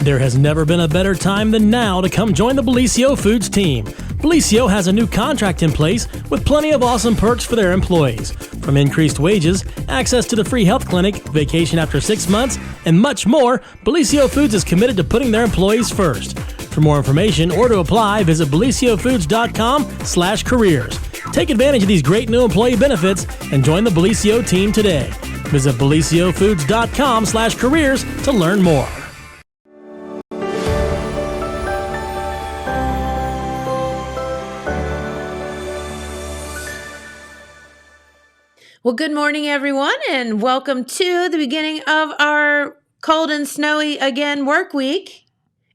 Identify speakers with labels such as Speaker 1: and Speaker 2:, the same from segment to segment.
Speaker 1: There has never been a better time than now to come join the Bellisio Foods team. Bellisio has a new contract in place with plenty of awesome perks for their employees. From increased wages, access to the free health clinic, vacation after 6 months, and much more, Bellisio Foods is committed to putting their employees first. For more information or to apply, visit BellisioFoods.com/careers. Take advantage of these great new employee benefits and join the Bellisio team today. Visit BellisioFoods.com/careers to learn more.
Speaker 2: Well, good morning, everyone, and welcome to the beginning of our cold and snowy again work week,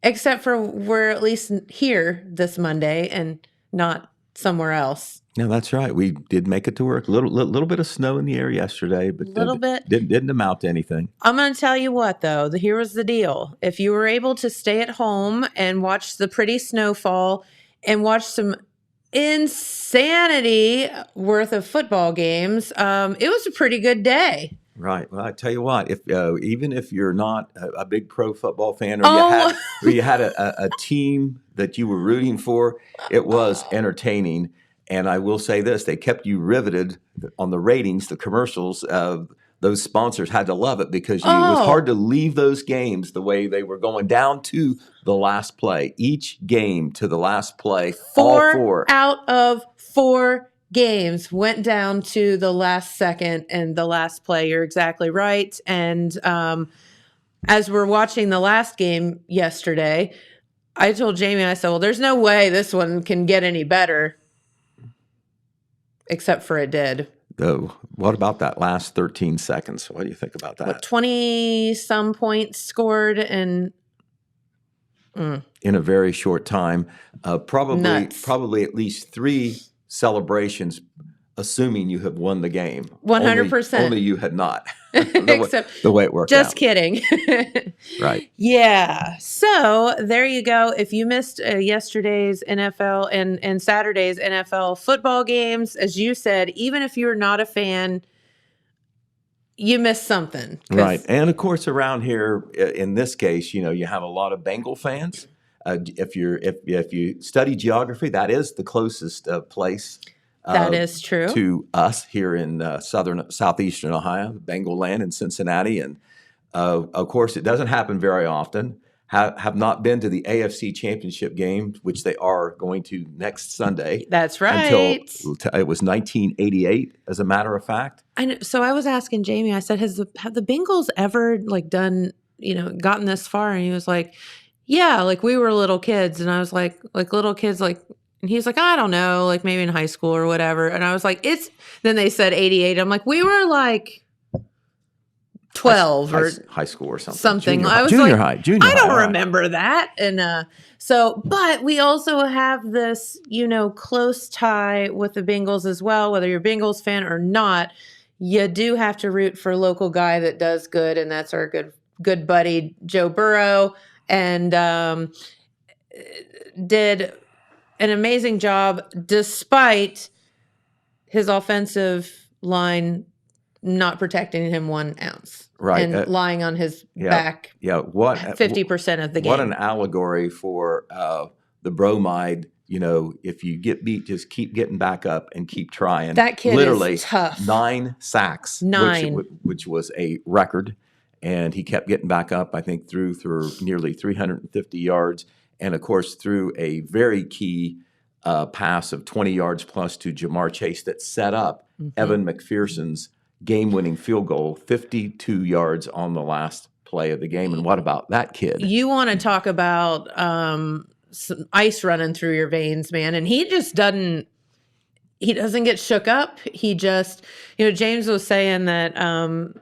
Speaker 2: except for we're at least here this Monday and not somewhere else.
Speaker 3: No, that's right. We did make it to work. Little bit of snow in the air yesterday, but didn't amount to anything.
Speaker 2: I'm going to tell you what, though. Here was the deal. If you were able to stay at home and watch the pretty snowfall and watch some insanity worth of football games, it was a pretty good day.
Speaker 3: Right. Well, I tell you what, if even if you're not a big pro football fan, or you had a team that you were rooting for, it was entertaining. And I will say this: they kept you riveted on the ratings, the commercials. Those sponsors had to love it because it was hard to leave those games the way they were going down to the last play. Each game to the last play, all four
Speaker 2: out of 4 games went down to the last second and the last play. You're exactly right. And as we're watching the last game yesterday, I told Jamie, I said, well, there's no way this one can get any better, except for it did.
Speaker 3: What about that last 13 seconds? What do you think about that?
Speaker 2: 20-some points scored in
Speaker 3: a very short time. Probably at least 3 celebrations, assuming you have won the game.
Speaker 2: 100%.
Speaker 3: Only you had not.
Speaker 2: Except
Speaker 3: the way it worked out.
Speaker 2: Just kidding.
Speaker 3: Right.
Speaker 2: Yeah. So there you go. If you missed yesterday's NFL and Saturday's NFL football games, as you said, even if you're not a fan, you missed something.
Speaker 3: Right. And of course, around here, in this case, you have a lot of Bengal fans. If you study geography, that is the closest place.
Speaker 2: That is true.
Speaker 3: To us here in southeastern Ohio, Bengal land in Cincinnati. And of course, it doesn't happen very often. Have not been to the AFC Championship game, which they are going to next Sunday.
Speaker 2: That's right.
Speaker 3: Until it was 1988, as a matter of fact.
Speaker 2: I know. So I was asking Jamie, I said, have the Bengals ever done, gotten this far? And he was like, yeah, we were little kids. And I was like little kids, and he's like, I don't know, maybe in high school or whatever. And I was like, then they said 88. I'm like, we were 12 or
Speaker 3: high school or something.
Speaker 2: I was
Speaker 3: junior high.
Speaker 2: I don't remember that. And but we also have this, close tie with the Bengals as well. Whether you're a Bengals fan or not, you do have to root for a local guy that does good. And that's our good buddy, Joe Burrow. And did an amazing job despite his offensive line not protecting him 1 ounce.
Speaker 3: Right.
Speaker 2: And lying on his back.
Speaker 3: Yeah.
Speaker 2: 50% of the game.
Speaker 3: What an allegory for the bromide. If you get beat, just keep getting back up and keep trying.
Speaker 2: That kid
Speaker 3: literally
Speaker 2: is tough.
Speaker 3: 9 sacks. Which was a record. And he kept getting back up, I think, through nearly 350 yards. And, of course, through a very key pass of 20 yards plus to Jamar Chase that set up Evan McPherson's game-winning field goal, 52 yards on the last play of the game. And what about that kid?
Speaker 2: You want to talk about some ice running through your veins, man. And he just doesn't get shook up. He just, James was saying that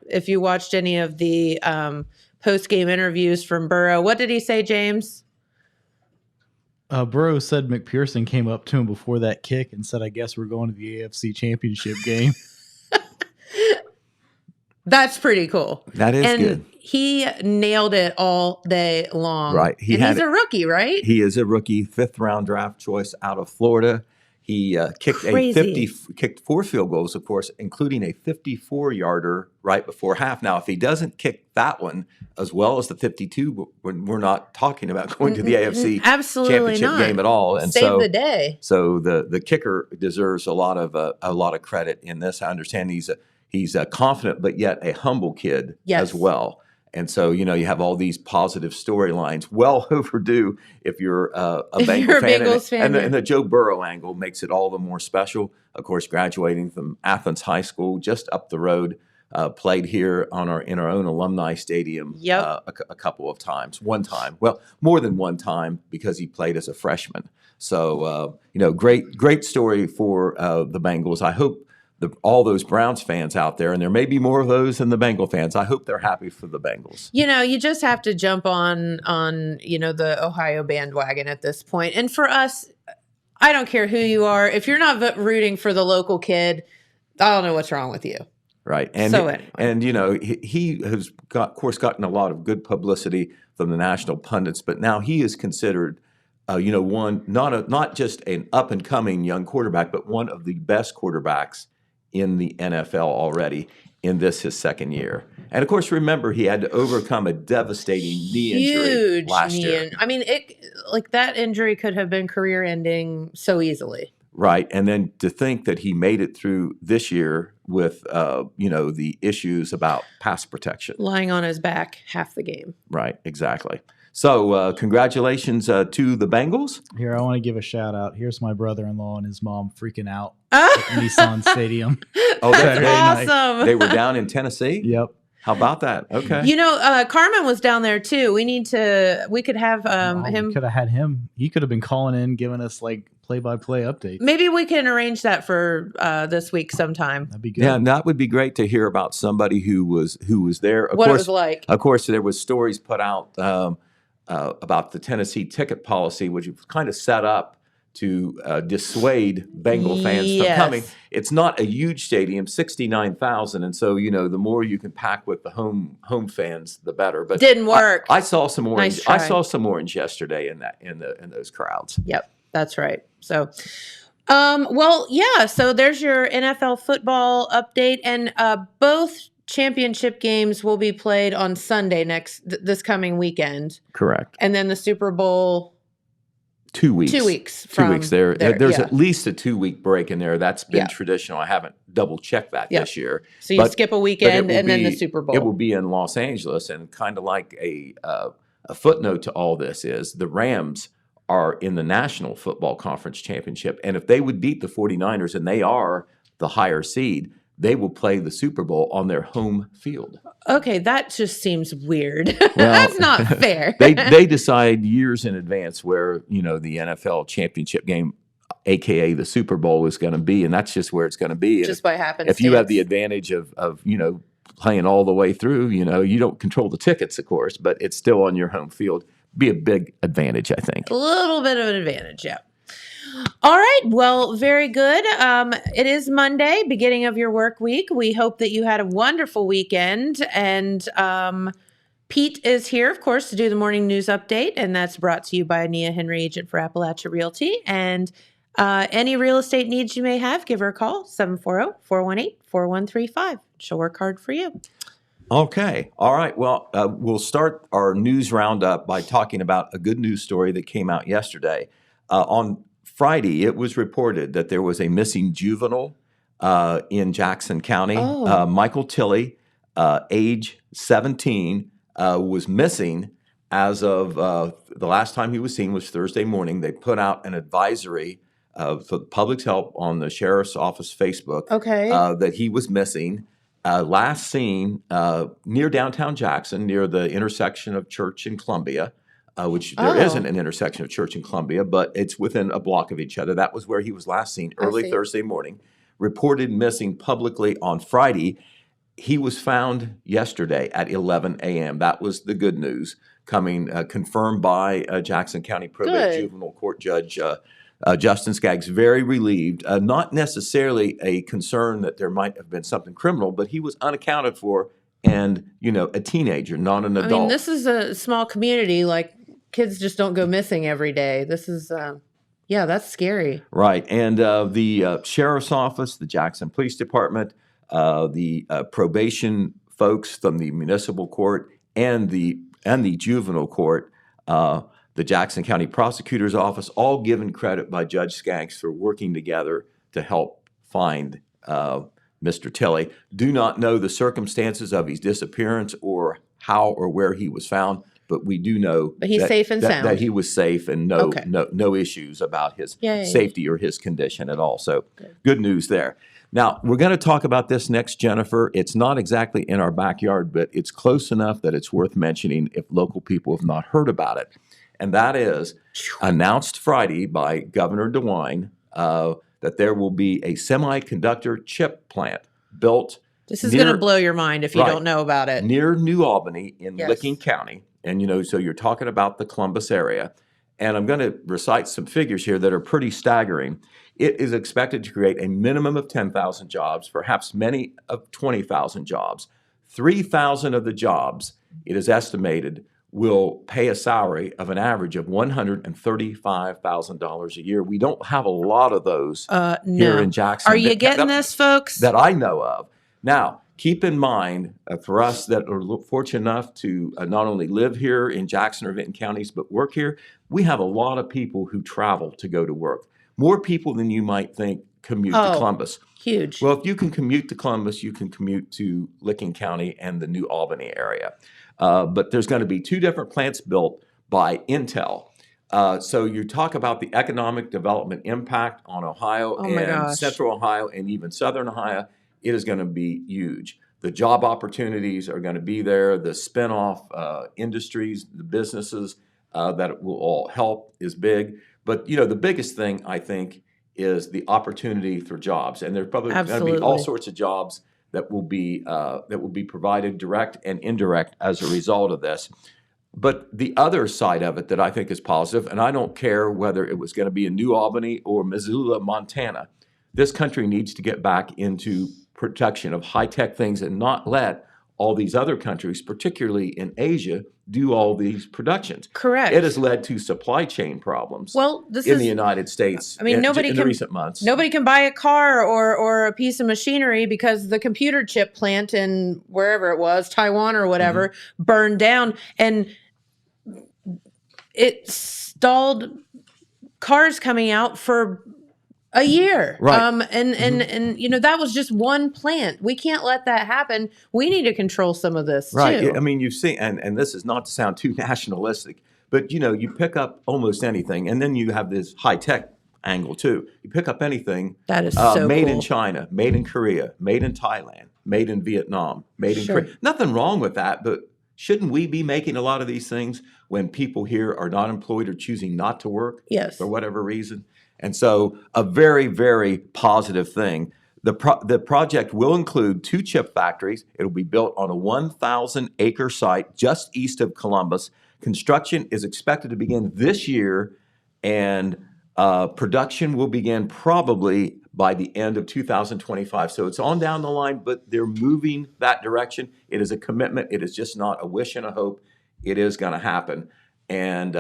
Speaker 2: if you watched any of the post-game interviews from Burrow, what did he say, James?
Speaker 4: Burrow said McPherson came up to him before that kick and said, I guess we're going to the AFC Championship game.
Speaker 2: That's pretty cool.
Speaker 3: That is good.
Speaker 2: He nailed it all day long.
Speaker 3: Right.
Speaker 2: He's a rookie, right?
Speaker 3: He is a rookie, 5th-round draft choice out of Florida. He kicked 4 field goals, of course, including a 54-yarder right before half. Now, if he doesn't kick that one as well as the 52, we're not talking about going to the AFC championship game at all. And
Speaker 2: Save the day.
Speaker 3: So the kicker deserves a lot of credit in this. I understand he's a confident but yet a humble kid as well. And so, you have all these positive storylines, well overdue if you're a Bengals fan. And the Joe Burrow angle makes it all the more special. Of course, graduating from Athens High School, just up the road, played here in our own alumni stadium a couple of times. One time, well, more than one time, because he played as a freshman. So, great story for the Bengals. I hope all those Browns fans out there, and there may be more of those than the Bengal fans, I hope they're happy for the Bengals.
Speaker 2: You just have to jump on the Ohio bandwagon at this point. And for us, I don't care who you are. If you're not rooting for the local kid, I don't know what's wrong with you.
Speaker 3: Right. And
Speaker 2: anyway.
Speaker 3: And he has gotten a lot of good publicity from the national pundits, but now he is considered one not just an up and coming young quarterback, but one of the best quarterbacks in the NFL already in his second year. And of course, remember, he had to overcome a devastating knee injury last year.
Speaker 2: I mean, that injury could have been career ending so easily.
Speaker 3: Right. And then to think that he made it through this year with, the issues about pass protection.
Speaker 2: Lying on his back half the game.
Speaker 3: Right. Exactly. So congratulations to the Bengals.
Speaker 4: Here, I want to give a shout out. Here's my brother-in-law and his mom freaking out at Nissan Stadium.
Speaker 3: Oh, that's
Speaker 2: awesome.
Speaker 3: They were down in Tennessee?
Speaker 4: Yep.
Speaker 3: How about that? Okay.
Speaker 2: Carmen was down there too. We could have him.
Speaker 4: We could have had him. He could have been calling in, giving us play-by-play updates.
Speaker 2: Maybe we can arrange that for this week sometime.
Speaker 4: That'd be good.
Speaker 3: Yeah, and that would be great to hear about somebody who was there.
Speaker 2: What it was like.
Speaker 3: Of course, there was stories put out about the Tennessee ticket policy, which was kind of set up to dissuade Bengal fans from coming. It's not a huge stadium, 69,000, and so the more you can pack with the home fans, the better. But
Speaker 2: didn't work.
Speaker 3: I saw some orange.
Speaker 2: Nice try.
Speaker 3: I saw some orange yesterday in those crowds.
Speaker 2: Yep, that's right. So, so there's your NFL football update, and both championship games will be played on Sunday this coming weekend.
Speaker 3: Correct.
Speaker 2: And then the Super Bowl
Speaker 3: 2 weeks.
Speaker 2: 2 weeks.
Speaker 3: There's at least a 2-week break in there. That's been traditional. I haven't double checked that this year.
Speaker 2: So you skip a weekend and then the Super Bowl.
Speaker 3: It will be in Los Angeles, and kind of like a footnote to all this is the Rams are in the National Football Conference Championship, and if they would beat the 49ers, and they are the higher seed, they will play the Super Bowl on their home field.
Speaker 2: Okay, that just seems weird. Well, that's not fair.
Speaker 3: They decide years in advance where, the NFL championship game, a.k.a. the Super Bowl, is going to be, and that's just where it's going to be.
Speaker 2: Just by happenstance.
Speaker 3: If you have the advantage of playing all the way through, you don't control the tickets, of course, but it's still on your home field. Be a big advantage, I think.
Speaker 2: A little bit of an advantage, yeah. All right. Well, very good. It is Monday, beginning of your work week. We hope that you had a wonderful weekend. And Pete is here, of course, to do the morning news update. And that's brought to you by Nia Henry, agent for Appalachia Realty. And any real estate needs you may have, give her a call, 740-418-4135. She'll work hard for you.
Speaker 3: Okay. All right. Well, we'll start our news roundup by talking about a good news story that came out yesterday. On Friday, it was reported that there was a missing juvenile in Jackson County.
Speaker 2: Oh.
Speaker 3: Michael Tilley, age 17, was missing as of the last time he was seen was Thursday morning. They put out an advisory for the public's help on the sheriff's office Facebook that he was missing. Last seen near downtown Jackson, near the intersection of Church and Columbia. Which there isn't an intersection of Church and Columbia, but it's within a block of each other. That was where he was last seen early Thursday morning. Reported missing publicly on Friday. He was found yesterday at 11 a.m. That was the good news coming, confirmed by Jackson County Probate Juvenile Court Judge Justin Skaggs. Very relieved. Not necessarily a concern that there might have been something criminal, but he was unaccounted for and, a teenager, not an adult.
Speaker 2: I mean, this is a small community. Kids just don't go missing every day. This is Yeah, that's scary.
Speaker 3: Right. And the sheriff's office, the Jackson Police Department, the probation folks from the municipal court and the juvenile court, the Jackson County Prosecutor's Office, all given credit by Judge Skanks for working together to help find Mr. Tilley. Do not know the circumstances of his disappearance or how or where he was found, but we do know
Speaker 2: But he's safe and sound.
Speaker 3: that he was safe and
Speaker 2: Okay.
Speaker 3: no issues about his
Speaker 2: Yay.
Speaker 3: safety or his condition at all. So good news there. Now, we're going to talk about this next, Jennifer. It's not exactly in our backyard, but it's close enough that it's worth mentioning if local people have not heard about it. And that is announced Friday by Governor DeWine that there will be a semiconductor chip plant built
Speaker 2: This is going to blow your mind if you
Speaker 3: Right.
Speaker 2: don't know about it.
Speaker 3: near New Albany in
Speaker 2: Yes.
Speaker 3: Licking County. And, so you're talking about the Columbus area. And I'm going to recite some figures here that are pretty staggering. It is expected to create a minimum of 10,000 jobs, perhaps many of 20,000 jobs. 3,000 of the jobs, it is estimated, will pay a salary of an average of $135,000 a year. We don't have a lot of those here
Speaker 2: No.
Speaker 3: in Jackson.
Speaker 2: Are you getting this, folks?
Speaker 3: That I know of. Now, keep in mind, for us that are fortunate enough to not only live here in Jackson or Vinton counties, but work here, we have a lot of people who travel to go to work. More people than you might think commute to Columbus.
Speaker 2: Huge.
Speaker 3: Well, if you can commute to Columbus, you can commute to Licking County and the New Albany area. But there's going to be 2 different plants built by Intel. So you talk about the economic development impact on Ohio and Central Ohio and even Southern Ohio. It is going to be huge. The job opportunities are going to be there. The spinoff industries, the businesses that it will all help is big. But, the biggest thing, I think, is the opportunity for jobs. And there's probably going to be all sorts of jobs that will be provided direct and indirect as a result of this. But the other side of it that I think is positive, and I don't care whether it was going to be in New Albany or Missoula, Montana, this country needs to get back into production of high-tech things and not let all these other countries, particularly in Asia, do all these productions.
Speaker 2: Correct.
Speaker 3: It has led to supply chain problems in the United States in recent months.
Speaker 2: Nobody can buy a car or a piece of machinery because the computer chip plant in wherever it was, Taiwan or whatever, burned down. And it stalled cars coming out for a year.
Speaker 3: Right.
Speaker 2: And that was just one plant. We can't let that happen. We need to control some of this
Speaker 3: right.
Speaker 2: too.
Speaker 3: I mean, you've seen, and this is not to sound too nationalistic, but you pick up almost anything, and then you have this high-tech angle too. You pick up anything
Speaker 2: That is so
Speaker 3: made
Speaker 2: cool.
Speaker 3: in China, made in Korea, made in Thailand, made in Vietnam, made in Korea. Nothing wrong with that, but shouldn't we be making a lot of these things when people here are not employed or choosing not to work for whatever reason? And so a very, very positive thing. The project will include 2 chip factories. It'll be built on a 1,000-acre site just east of Columbus. Construction is expected to begin this year, and production will begin probably by the end of 2025. So it's on down the line, but they're moving that direction. It is a commitment. It is just not a wish and a hope. It is going to happen. And,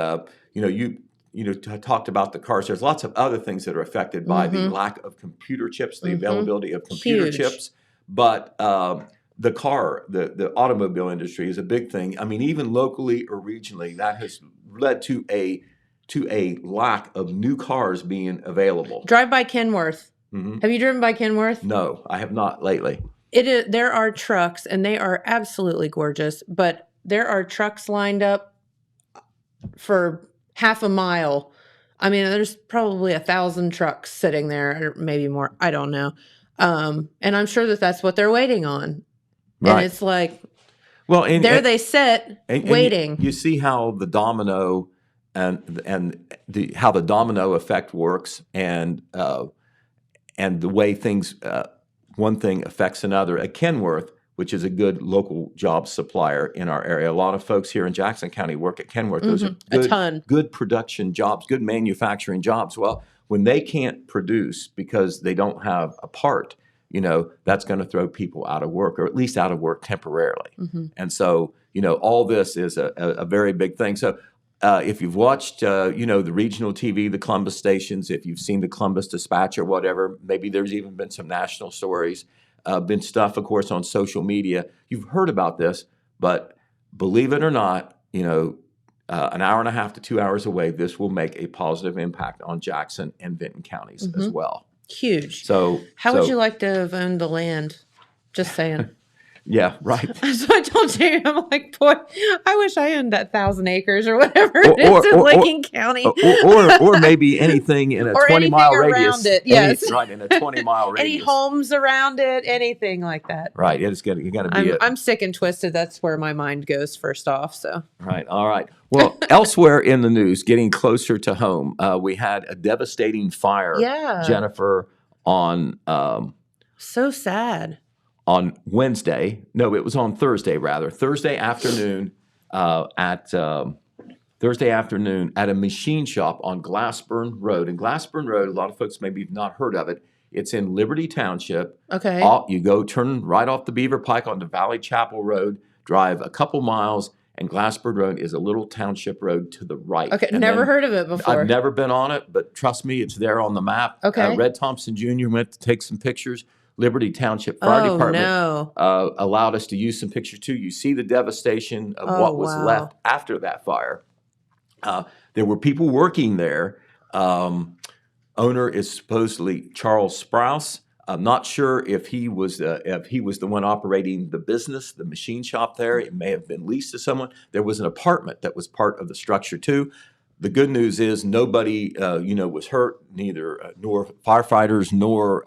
Speaker 3: you talked about the cars. There's lots of other things that are affected by the lack of computer chips, the availability of computer chips. But the automobile industry is a big thing. I mean, even locally or regionally, that has led to a lack of new cars being available.
Speaker 2: Drive by Kenworth. Have you driven by Kenworth?
Speaker 3: No, I have not lately.
Speaker 2: There are trucks, and they are absolutely gorgeous, but there are trucks lined up for half a mile. I mean, there's probably 1,000 trucks sitting there, or maybe more. I don't know. And I'm sure that's what they're waiting on.
Speaker 3: Right.
Speaker 2: And it's like,
Speaker 3: they
Speaker 2: sit waiting.
Speaker 3: You see how the domino how the domino effect works, and the way things one thing affects another. At Kenworth, which is a good local job supplier in our area. A lot of folks here in Jackson County work at Kenworth. Those are good production jobs, good manufacturing jobs. Well, when they can't produce because they don't have a part, that's going to throw people out of work, or at least out of work temporarily. And so, all this is a very big thing. So if you've watched, the regional TV, the Columbus stations, if you've seen the Columbus Dispatch or whatever, maybe there's even been some national stories, been stuff, of course, on social media. You've heard about this, but believe it or not, an hour and a half to 2 hours away, this will make a positive impact on Jackson and Vinton counties as well.
Speaker 2: Huge.
Speaker 3: So,
Speaker 2: how would you like to have owned the land? Just saying.
Speaker 3: Yeah, right.
Speaker 2: So I told Jamie, I'm like, boy, I wish I owned that 1,000 acres or whatever it is in Licking County.
Speaker 3: Or maybe anything in a 20-mile radius.
Speaker 2: Around it, yes.
Speaker 3: In a 20-mile radius.
Speaker 2: Any homes around it, anything like that.
Speaker 3: Right. You got to be
Speaker 2: I'm sick and twisted. That's where my mind goes first off. So.
Speaker 3: Right. All right. Well, elsewhere in the news, getting closer to home, we had a devastating fire, Jennifer, on
Speaker 2: so sad.
Speaker 3: On Wednesday. No, it was on Thursday, rather. Thursday afternoon at a machine shop on Glassburn Road. And Glassburn Road, a lot of folks maybe have not heard of it. It's in Liberty Township.
Speaker 2: Okay.
Speaker 3: You turn right off the Beaver Pike onto Valley Chapel Road, drive a couple miles, and Glassburn Road is a little township road to the right.
Speaker 2: Okay, never heard of it before.
Speaker 3: I've never been on it, but trust me, it's there on the map.
Speaker 2: Okay.
Speaker 3: Red Thompson Jr. went to take some pictures. Liberty Township Fire Department allowed us to use some pictures too. You see the devastation of what was left after that fire. There were people working there. Owner is supposedly Charles Sprouse. I'm not sure if he was the one operating the business, the machine shop there. It may have been leased to someone. There was an apartment that was part of the structure too. The good news is nobody was hurt, neither nor firefighters nor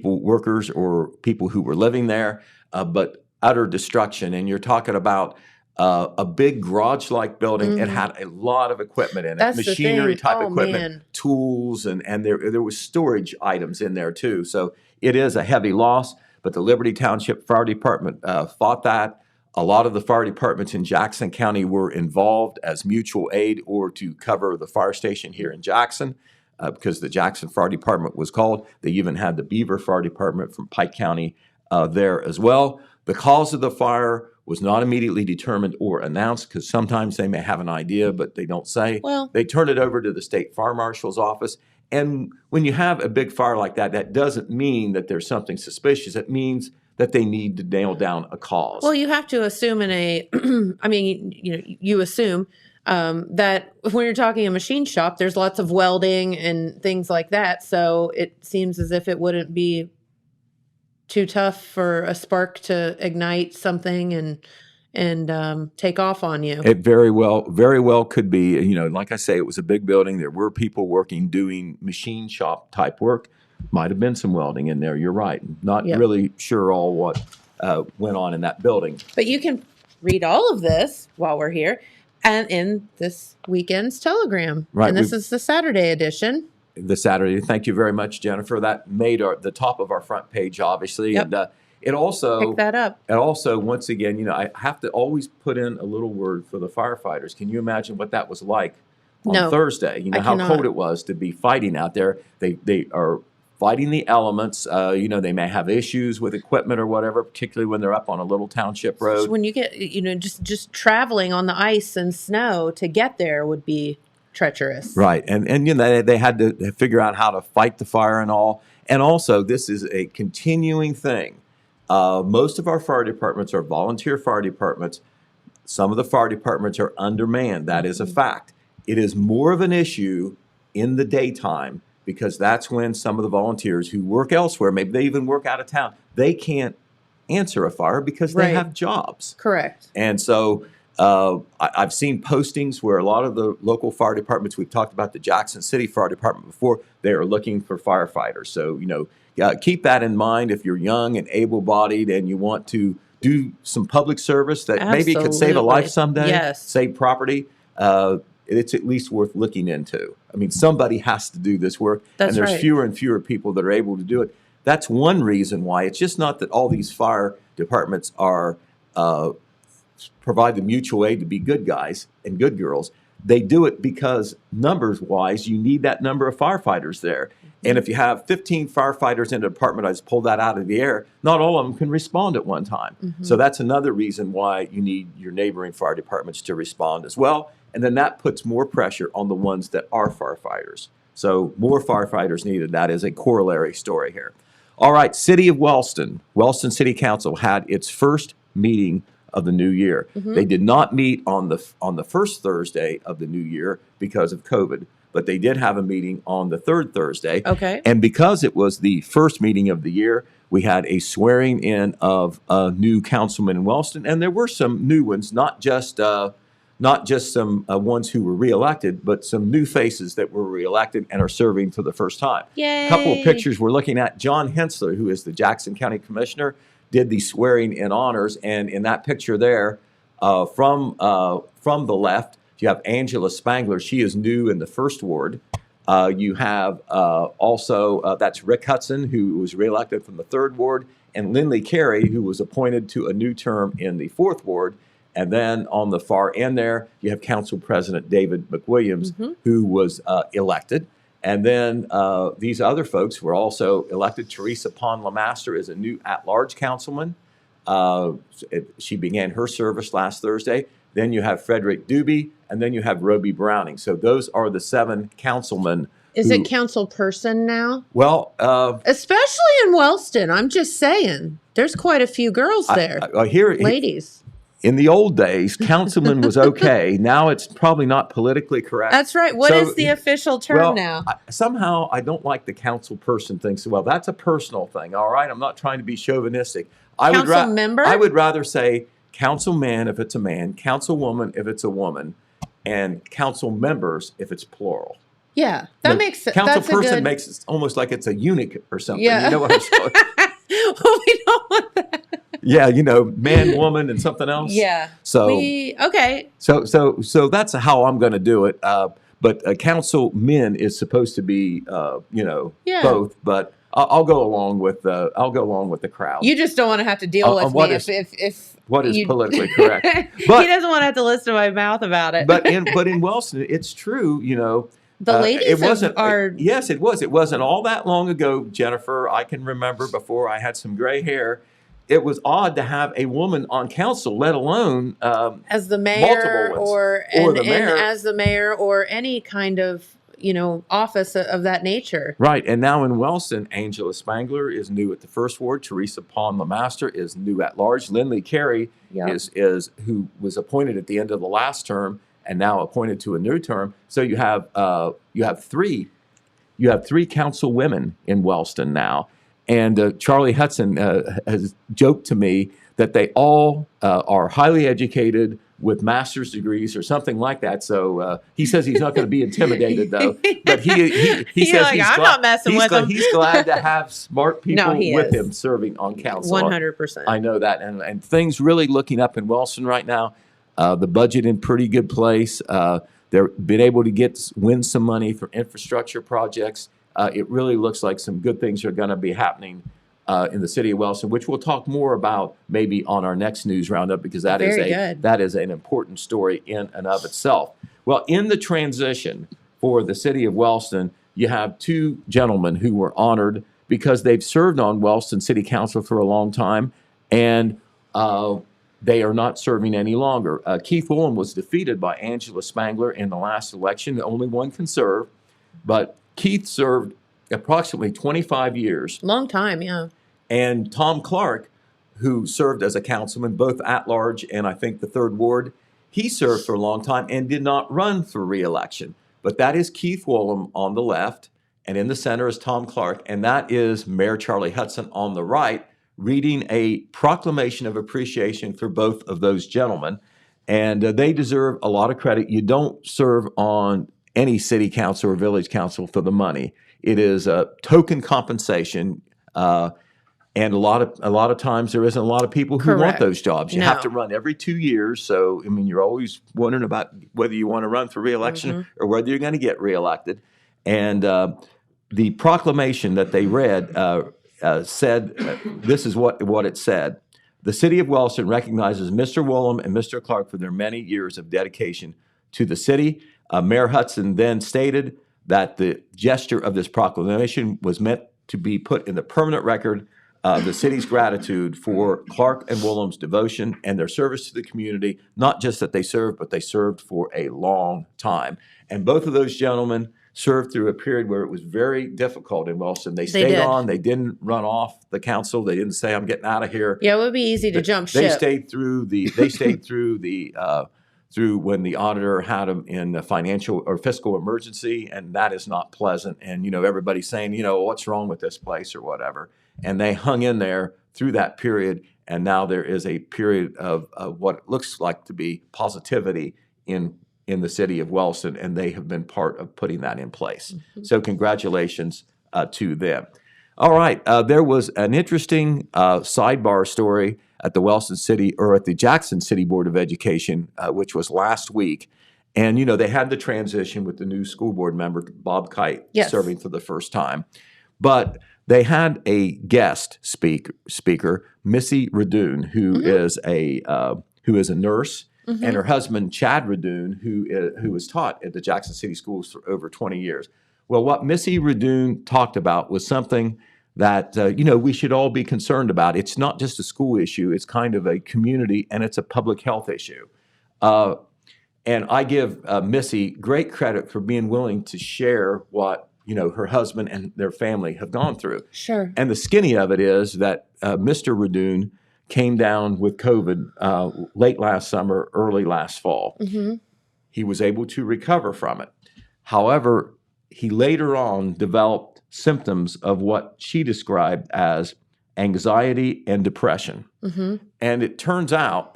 Speaker 3: workers or people who were living there, but utter destruction. And you're talking about a big garage-like building. It had a lot of equipment in it,
Speaker 2: That's
Speaker 3: machinery type equipment,
Speaker 2: man.
Speaker 3: Tools, and there was storage items in there too. So it is a heavy loss, but the Liberty Township Fire Department fought that. A lot of the fire departments in Jackson County were involved as mutual aid or to cover the fire station here in Jackson. Because the Jackson Fire Department was called. They even had the Beaver Fire Department from Pike County there as well. The cause of the fire was not immediately determined or announced because sometimes they may have an idea, but they don't say.
Speaker 2: Well,
Speaker 3: they turn it over to the state fire marshal's office. And when you have a big fire like that, that doesn't mean that there's something suspicious. It means that they need to nail down a cause.
Speaker 2: Well, you have to assume you assume that when you're talking a machine shop, there's lots of welding and things like that. So it seems as if it wouldn't be too tough for a spark to ignite something and take off on you.
Speaker 3: It very well could be. Like I say, it was a big building. There were people working, doing machine shop type work. Might have been some welding in there. You're right. Not really sure all what went on in that building.
Speaker 2: But you can read all of this while we're here. And in this weekend's Telegram.
Speaker 3: Right.
Speaker 2: And this is the Saturday edition.
Speaker 3: The Saturday. Thank you very much, Jennifer. That made the top of our front page, obviously.
Speaker 2: Yep.
Speaker 3: And it also...
Speaker 2: Pick that up.
Speaker 3: And also, once again, I have to always put in a little word for the firefighters. Can you imagine what that was like on Thursday? How cold it was to be fighting out there. They are fighting the elements. They may have issues with equipment or whatever, particularly when they're up on a little township road.
Speaker 2: So when you get, just traveling on the ice and snow to get there would be treacherous.
Speaker 3: Right. And they had to figure out how to fight the fire and all. And also, this is a continuing thing. Most of our fire departments are volunteer fire departments. Some of the fire departments are undermanned. That is a fact. It is more of an issue in the daytime because that's when some of the volunteers who work elsewhere, maybe they even work out of town, they can't answer a fire because they have jobs.
Speaker 2: Correct.
Speaker 3: And so I've seen postings where a lot of the local fire departments, we've talked about the Jackson City Fire Department before, they are looking for firefighters. So, keep that in mind if you're young and able-bodied and you want to do some public service that maybe could save a life someday, save property. It's at least worth looking into. I mean, somebody has to do this work, and there's fewer and fewer people that are able to do it. That's one reason why. It's just not that all these fire departments are provide the mutual aid to be good guys and good girls. They do it because numbers-wise, you need that number of firefighters there. And if you have 15 firefighters in a department, I just pulled that out of the air, not all of them can respond at one time. So that's another reason why you need your neighboring fire departments to respond as well. And then that puts more pressure on the ones that are firefighters. So more firefighters needed. That is a corollary story here. All right, City of Wellston. Wellston City Council had its first meeting of the new year. They did not meet on the first Thursday of the new year because of COVID, but they did have a meeting on the third Thursday.
Speaker 2: Okay.
Speaker 3: And because it was the first meeting of the year, we had a swearing in of a new councilman in Wellston, and there were some new ones, not just some ones who were reelected, but some new faces that were reelected and are serving for the first time.
Speaker 2: Yay.
Speaker 3: A couple of pictures we're looking at. John Hensler, who is the Jackson County Commissioner, did the swearing in honors, and in that picture there, from the left, you have Angela Spangler. She is new in the first ward. You have also that's Rick Hudson, who was reelected from the third ward, and Lindley Carey, who was appointed to a new term in the fourth ward. And then on the far end there, you have Council President David McWilliams, who was elected. And then these other folks were also elected. Teresa Pond Lamaster is a new at-large councilman. She began her service last Thursday. Then you have Frederick Doobie, and then you have Roby Browning. So those are the 7 councilmen.
Speaker 2: Is it council person now?
Speaker 3: Well,
Speaker 2: Especially in Wellston. I'm just saying. There's quite a few girls there. Ladies.
Speaker 3: In the old days, councilman was okay. Now it's probably not politically correct.
Speaker 2: That's right. What is the official term now?
Speaker 3: Somehow I don't like the council person thing. So, well, that's a personal thing. All right. I'm not trying to be chauvinistic.
Speaker 2: Council member?
Speaker 3: I would rather say councilman if it's a man, councilwoman if it's a woman, and council members if it's plural.
Speaker 2: Yeah, that makes sense.
Speaker 3: Council person makes it almost like it's a eunuch or something.
Speaker 2: Yeah.
Speaker 3: You know what I'm saying?
Speaker 2: Well, we don't want that.
Speaker 3: Yeah, man, woman, and something else.
Speaker 2: Yeah.
Speaker 3: So
Speaker 2: okay.
Speaker 3: So that's how I'm going to do it. But councilmen is supposed to be both. But I'll go along with the crowd.
Speaker 2: You just don't want to have to deal with me if
Speaker 3: what is politically correct. But
Speaker 2: he doesn't want to have to listen to my mouth about it.
Speaker 3: but in Wellston, it's true.
Speaker 2: The ladies are.
Speaker 3: Yes, it was. It wasn't all that long ago, Jennifer. I can remember before I had some gray hair. It was odd to have a woman on council, let alone
Speaker 2: as the mayor or
Speaker 3: the mayor.
Speaker 2: As the mayor or any kind of office of that nature.
Speaker 3: Right, and now in Wellston, Angela Spangler is new at the first ward. Teresa Pond Lamaster is new at large. Lindley Carey is who was appointed at the end of the last term and now appointed to a new term. So you have three council women in Wellston now. And Charlie Hudson has joked to me that they all are highly educated with master's degrees or something like that. So he says he's not going to be intimidated, though. But he says
Speaker 2: not messing with him.
Speaker 3: He's glad to have smart people with him serving on council.
Speaker 2: 100%.
Speaker 3: I know that. And things really looking up in Wellston right now. The budget in pretty good place. They're been able to win some money for infrastructure projects. It really looks like some good things are going to be happening in the city of Wellston, which we'll talk more about maybe on our next news roundup, because that is an important story in and of itself. Well, in the transition for the city of Wellston, you have 2 gentlemen who were honored because they've served on Wellston City Council for a long time, and they are not serving any longer. Keith Woolen was defeated by Angela Spangler in the last election. Only one can serve, but Keith served approximately 25 years.
Speaker 2: Long time, yeah.
Speaker 3: And Tom Clark, who served as a councilman, both at large and I think the third ward, he served for a long time and did not run for re-election. But that is Keith Woolen on the left, and in the center is Tom Clark, and that is Mayor Charlie Hudson on the right, reading a proclamation of appreciation for both of those gentlemen. And they deserve a lot of credit. You don't serve on any city council or village council for the money. It is a token compensation, and a lot of times there isn't a lot of people who want those jobs. You have to run every 2 years, so you're always wondering about whether you want to run for re-election or whether you're going to get reelected. And the proclamation that they read said, this is what it said: the city of Wellston recognizes Mr. Woolen and Mr. Clark for their many years of dedication to the city. Mayor Hudson then stated that the gesture of this proclamation was meant to be put in the permanent record the city's gratitude for Clark and Willem's devotion and their service to the community, not just that they served, but they served for a long time. And both of those gentlemen served through a period where it was very difficult in Wellston. They stayed
Speaker 2: did.
Speaker 3: on. They didn't run off the council. They didn't say, I'm getting out of here.
Speaker 2: Yeah, it would be easy to jump ship.
Speaker 3: They stayed through through when the auditor had them in a financial or fiscal emergency, and that is not pleasant. And, everybody's saying, what's wrong with this place or whatever. And they hung in there through that period, and now there is a period of what looks like to be positivity in the city of Wellston, and they have been part of putting that in place. Mm-hmm. So congratulations to them. All right, there was an interesting sidebar story at the Wellston City, or at the Jackson City Board of Education, which was last week. And, they had the transition with the new school board member, Bob Kite, serving for the first time. But they had a guest speaker, Missy Radoon, who is a nurse, and her husband, Chad Radoon, who was taught at the Jackson City Schools for over 20 years. Well, what Missy Radoon talked about was something that, we should all be concerned about. It's not just a school issue. It's kind of a community, and it's a public health issue. And I give Missy great credit for being willing to share what, her husband and their family have gone through.
Speaker 2: Sure.
Speaker 3: And the skinny of it is that Mr. Radoon came down with COVID late last summer, early last fall. Mm-hmm. He was able to recover from it. However, he later on developed symptoms of what she described as anxiety and depression. Mm-hmm. And it turns out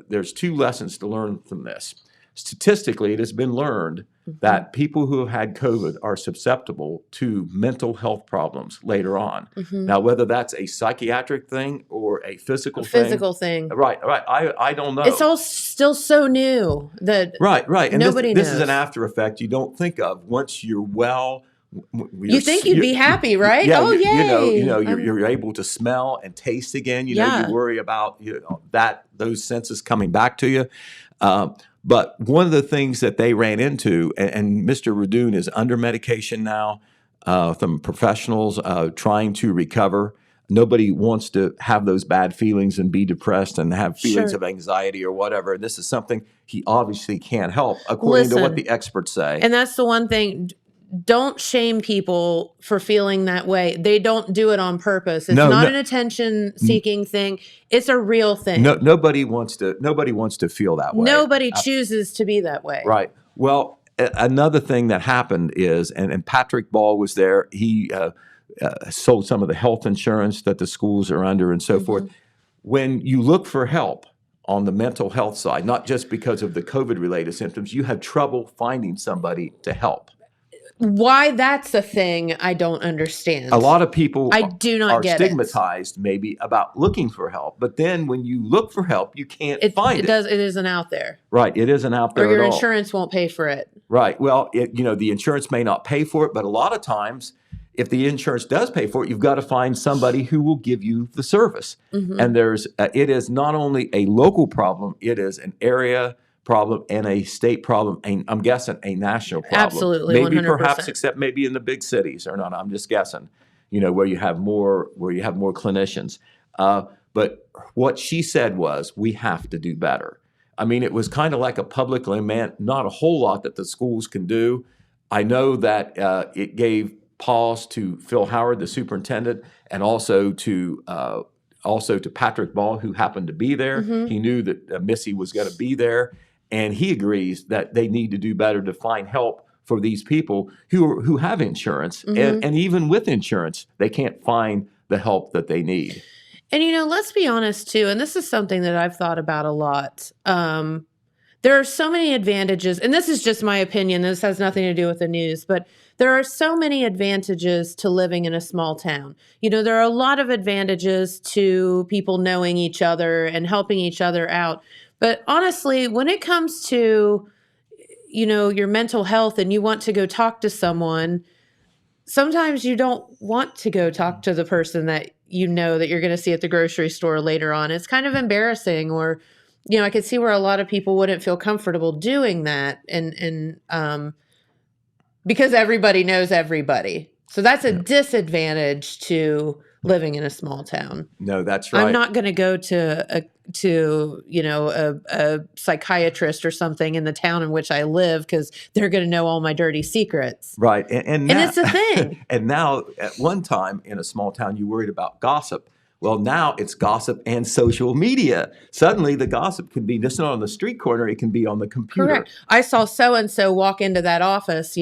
Speaker 3: there's two lessons to learn from this. Statistically, it has been learned that people who have had COVID are susceptible to mental health problems later on. Mm-hmm. Now, whether that's a psychiatric thing or a physical thing. Right. I don't know.
Speaker 2: It's all still so new that
Speaker 3: right. And
Speaker 2: nobody
Speaker 3: this
Speaker 2: knows.
Speaker 3: is an after effect you don't think of once you're well.
Speaker 2: You think you'd be happy, right?
Speaker 3: Yeah,
Speaker 2: yay!
Speaker 3: You're able to smell and taste again. You worry about those senses coming back to you. But one of the things that they ran into, and Mr. Radoon is under medication now from professionals trying to recover. Nobody wants to have those bad feelings and be depressed and have feelings of anxiety or whatever. And this is something he obviously can't help, according to what the experts say.
Speaker 2: And that's the one thing. Don't shame people for feeling that way. They don't do it on purpose. It's not an attention-seeking thing. It's a real thing.
Speaker 3: Nobody wants to feel that way.
Speaker 2: Nobody chooses to be that way.
Speaker 3: Right. Well, another thing that happened is, and Patrick Ball was there. He sold some of the health insurance that the schools are under and so forth. When you look for help on the mental health side, not just because of the COVID-related symptoms, you have trouble finding somebody to help.
Speaker 2: Why that's a thing, I don't understand.
Speaker 3: A lot of people
Speaker 2: are
Speaker 3: stigmatized maybe about looking for help, but then when you look for help, you can't find it.
Speaker 2: It isn't out there.
Speaker 3: Right, it isn't out there
Speaker 2: or your
Speaker 3: at all.
Speaker 2: Insurance won't pay for it.
Speaker 3: Right. Well, the insurance may not pay for it, but a lot of times, if the insurance does pay for it, you've got to find somebody who will give you the service. Mm-hmm. And it is not only a local problem; it is an area problem and a state problem, and I'm guessing a national problem.
Speaker 2: Absolutely,
Speaker 3: maybe
Speaker 2: 100%.
Speaker 3: Perhaps except maybe in the big cities or not. I'm just guessing. Where you have more clinicians. But what she said was, we have to do better. I mean, it was kind of like a public lament. Not a whole lot that the schools can do. I know that it gave pause to Phil Howard, the superintendent, and also to Patrick Ball, who happened to be there. Mm-hmm. He knew that Missy was going to be there. And he agrees that they need to do better to find help for these people who have insurance. Mm-hmm. And even with insurance, they can't find the help that they need.
Speaker 2: And, let's be honest, too, and this is something that I've thought about a lot. There are so many advantages, and this is just my opinion. This has nothing to do with the news, but there are so many advantages to living in a small town. There are a lot of advantages to people knowing each other and helping each other out. But honestly, when it comes to, your mental health and you want to go talk to someone, sometimes you don't want to go talk to the person that that you're going to see at the grocery store later on. It's kind of embarrassing, or, I could see where a lot of people wouldn't feel comfortable doing that. And because everybody knows everybody. So that's a disadvantage to living in a small town.
Speaker 3: No, that's right.
Speaker 2: I'm not going to go to a psychiatrist or something in the town in which I live because they're going to know all my dirty secrets.
Speaker 3: Right. And now,
Speaker 2: it's a thing.
Speaker 3: And now, at one time in a small town, you worried about gossip. Well, now it's gossip and social media. Suddenly, the gossip can be just not on the street corner; it can be on the computer.
Speaker 2: Correct. I saw so and so walk into that office.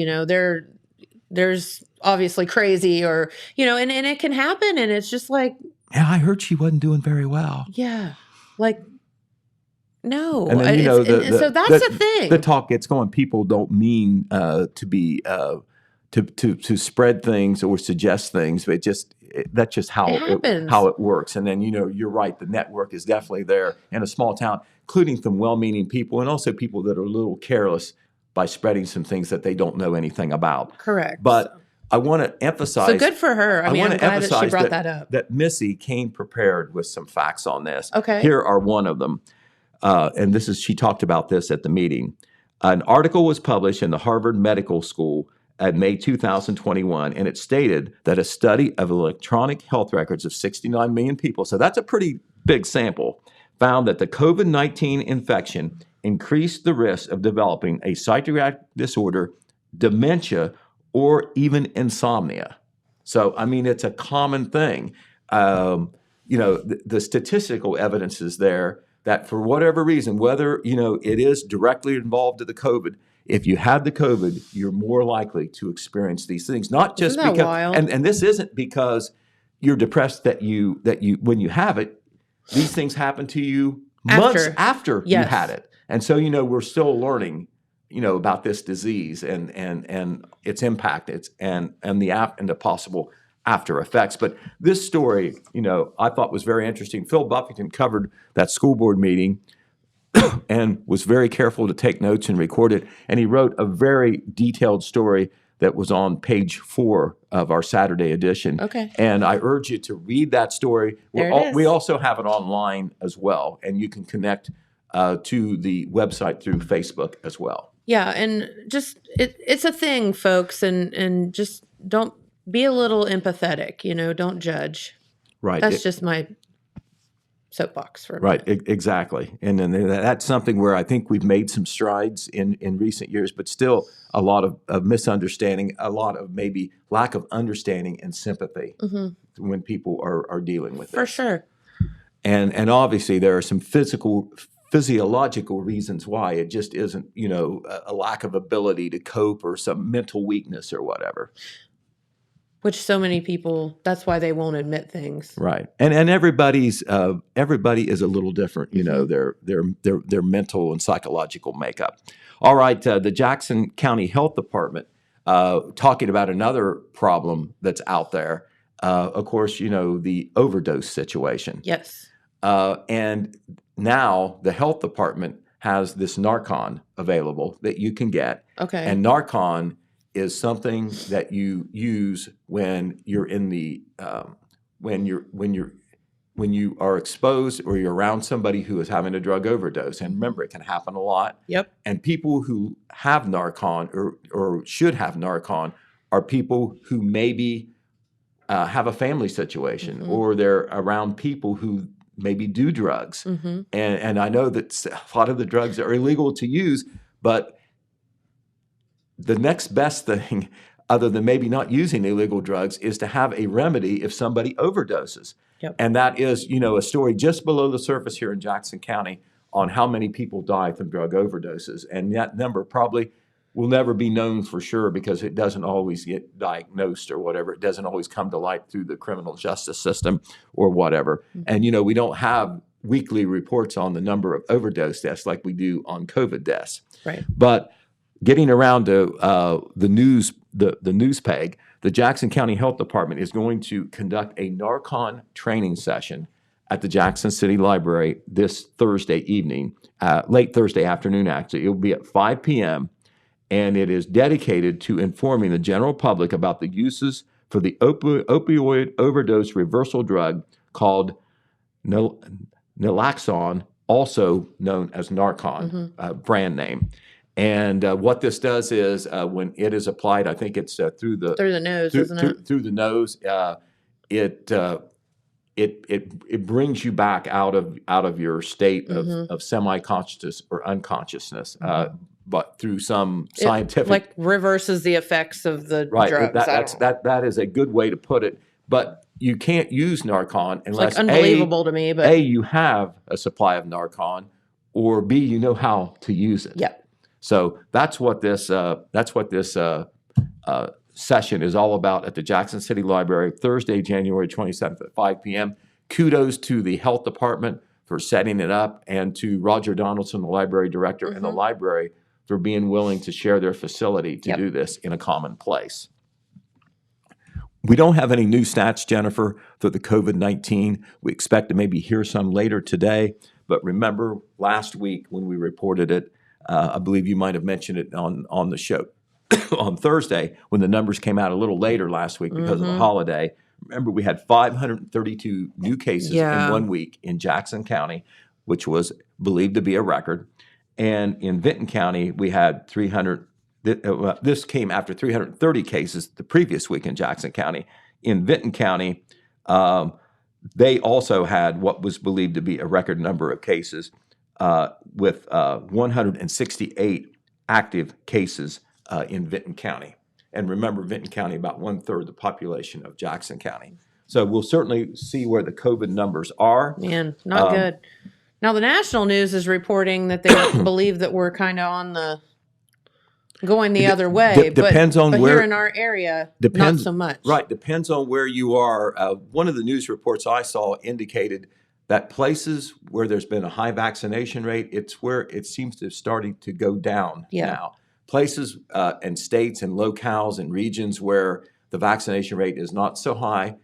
Speaker 2: There's obviously crazy, or and it can happen, and it's just like,
Speaker 3: yeah, I heard she wasn't doing very well.
Speaker 2: Yeah, like no,
Speaker 3: and then,
Speaker 2: so that's the thing.
Speaker 3: The talk gets going. People don't mean to be to spread things or suggest things, but that's just how it works. And then you're right. The network is definitely there in a small town, including some well-meaning people and also people that are a little careless by spreading some things that they don't know anything about.
Speaker 2: Correct.
Speaker 3: But I want to emphasize.
Speaker 2: So good for her. I'm glad that she brought that up.
Speaker 3: That Missy came prepared with some facts on this.
Speaker 2: Okay.
Speaker 3: Here are one of them. And she talked about this at the meeting. An article was published in the Harvard Medical School at May 2021, and it stated that a study of electronic health records of 69 million people, so that's a pretty big sample, found that the COVID-19 infection increased the risk of developing a psychiatric disorder, dementia, or even insomnia. So, it's a common thing. The statistical evidence is there that for whatever reason, whether, it is directly involved to the COVID, if you have the COVID, you're more likely to experience these things. Not just
Speaker 2: Isn't that
Speaker 3: because,
Speaker 2: wild?
Speaker 3: and this isn't because you're depressed that you when you have it, these things happen to you months after you had it. And so, we're still learning, about this disease and its impact, and the possible after effects. But this story, I thought was very interesting. Phil Buffington covered that school board meeting and was very careful to take notes and record it. And he wrote a very detailed story that was on page 4 of our Saturday edition.
Speaker 2: Okay.
Speaker 3: And I urge you to read that story. We also have it online as well, and you can connect to the website through Facebook as well.
Speaker 2: Yeah, and just it's a thing, folks, and just don't be a little empathetic. Don't judge.
Speaker 3: Right.
Speaker 2: That's just my soapbox for a
Speaker 3: right.
Speaker 2: minute.
Speaker 3: Exactly. And then that's something where I think we've made some strides in recent years, but still a lot of misunderstanding, a lot of maybe lack of understanding and sympathy when people are dealing with it.
Speaker 2: For sure.
Speaker 3: And obviously there are some physiological reasons why it just isn't, a lack of ability to cope or some mental weakness or whatever.
Speaker 2: Which so many people, that's why they won't admit things.
Speaker 3: Right. And everybody is a little different, their mental and psychological makeup. All right. The Jackson County Health Department, talking about another problem that's out there. Of course, the overdose situation.
Speaker 2: Yes.
Speaker 3: And now the health department has this Narcan available that you can get.
Speaker 2: Okay.
Speaker 3: And Narcan is something that you use when you're in the when you are exposed or you're around somebody who is having a drug overdose. And remember, it can happen a lot.
Speaker 2: Yep.
Speaker 3: And people who have Narcan or should have Narcan are people who maybe have a family situation or they're around people who maybe do drugs. And I know that a lot of the drugs are illegal to use, but the next best thing, other than maybe not using illegal drugs, is to have a remedy if somebody overdoses.
Speaker 2: Yep.
Speaker 3: And that is, a story just below the surface here in Jackson County on how many people die from drug overdoses. And that number probably will never be known for sure because it doesn't always get diagnosed or whatever. It doesn't always come to light through the criminal justice system or whatever. And, we don't have weekly reports on the number of overdose deaths like we do on COVID deaths.
Speaker 2: Right.
Speaker 3: But getting around to the news peg, the Jackson County Health Department is going to conduct a Narcan training session at the Jackson City Library this Thursday evening, late Thursday afternoon, actually. It will be at 5 p.m., and it is dedicated to informing the general public about the uses for the opioid overdose reversal drug called naloxone, also known as Narcan, brand name. And what this does is when it is applied, I think it's through the
Speaker 2: nose, isn't it?
Speaker 3: Through the nose, it it brings you back out of your state of semi-consciousness or unconsciousness, but through some scientific,
Speaker 2: like reverses the effects of the
Speaker 3: right.
Speaker 2: drugs.
Speaker 3: That is a good way to put it. But you can't use Narcan unless
Speaker 2: It's like unbelievable to me, but
Speaker 3: you have a supply of Narcan, or B, you know how to use it.
Speaker 2: yeah.
Speaker 3: So that's what this session is all about at the Jackson City Library, Thursday, January 27th at 5 p.m. Kudos to the health department for setting it up, and to Roger Donaldson, the library director, and the library for being willing to share their facility to do this in a common place. We don't have any new stats, Jennifer, for the COVID-19. We expect to maybe hear some later today. But remember last week when we reported it, I believe you might have mentioned it on the show on Thursday when the numbers came out a little later last week because of the holiday. Remember, we had 532 new cases in 1 week in Jackson County, which was believed to be a record. And in Vinton County, we had 300. This came after 330 cases the previous week in Jackson County. In Vinton County, they also had what was believed to be a record number of cases, with 168 active cases in Vinton County. And remember, Vinton County, about 1/3 the population of Jackson County. So we'll certainly see where the COVID numbers are.
Speaker 2: Man, not good. Now, the national news is reporting that they believe that we're kind of on the going the other way.
Speaker 3: Depends on
Speaker 2: but
Speaker 3: where.
Speaker 2: Here in our area, not so much.
Speaker 3: Right, depends on where you are. One of the news reports I saw indicated that places where there's been a high vaccination rate, it's where it seems to be starting to go down now. Places and states and locales and regions where the vaccination rate is not so high,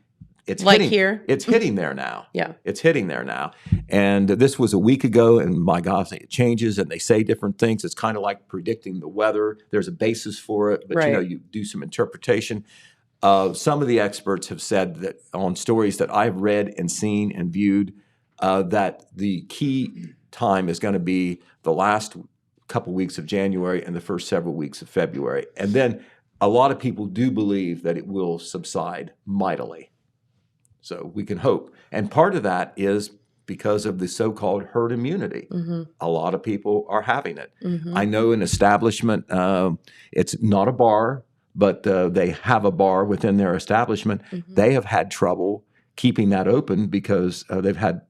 Speaker 3: it's
Speaker 2: like
Speaker 3: hitting,
Speaker 2: here.
Speaker 3: It's hitting there now.
Speaker 2: Yeah.
Speaker 3: It's hitting there now. And this was a week ago, and my gosh, it changes and they say different things. It's kind of like predicting the weather. There's a basis for it, but you do some interpretation. Some of the experts have said that on stories that I've read and seen and viewed, that the key time is going to be the last couple weeks of January and the first several weeks of February. And then a lot of people do believe that it will subside mightily. So we can hope. And part of that is because of the so-called herd immunity. A lot of people are having it. I know an establishment, it's not a bar, but they have a bar within their establishment. They have had trouble keeping that open because they've had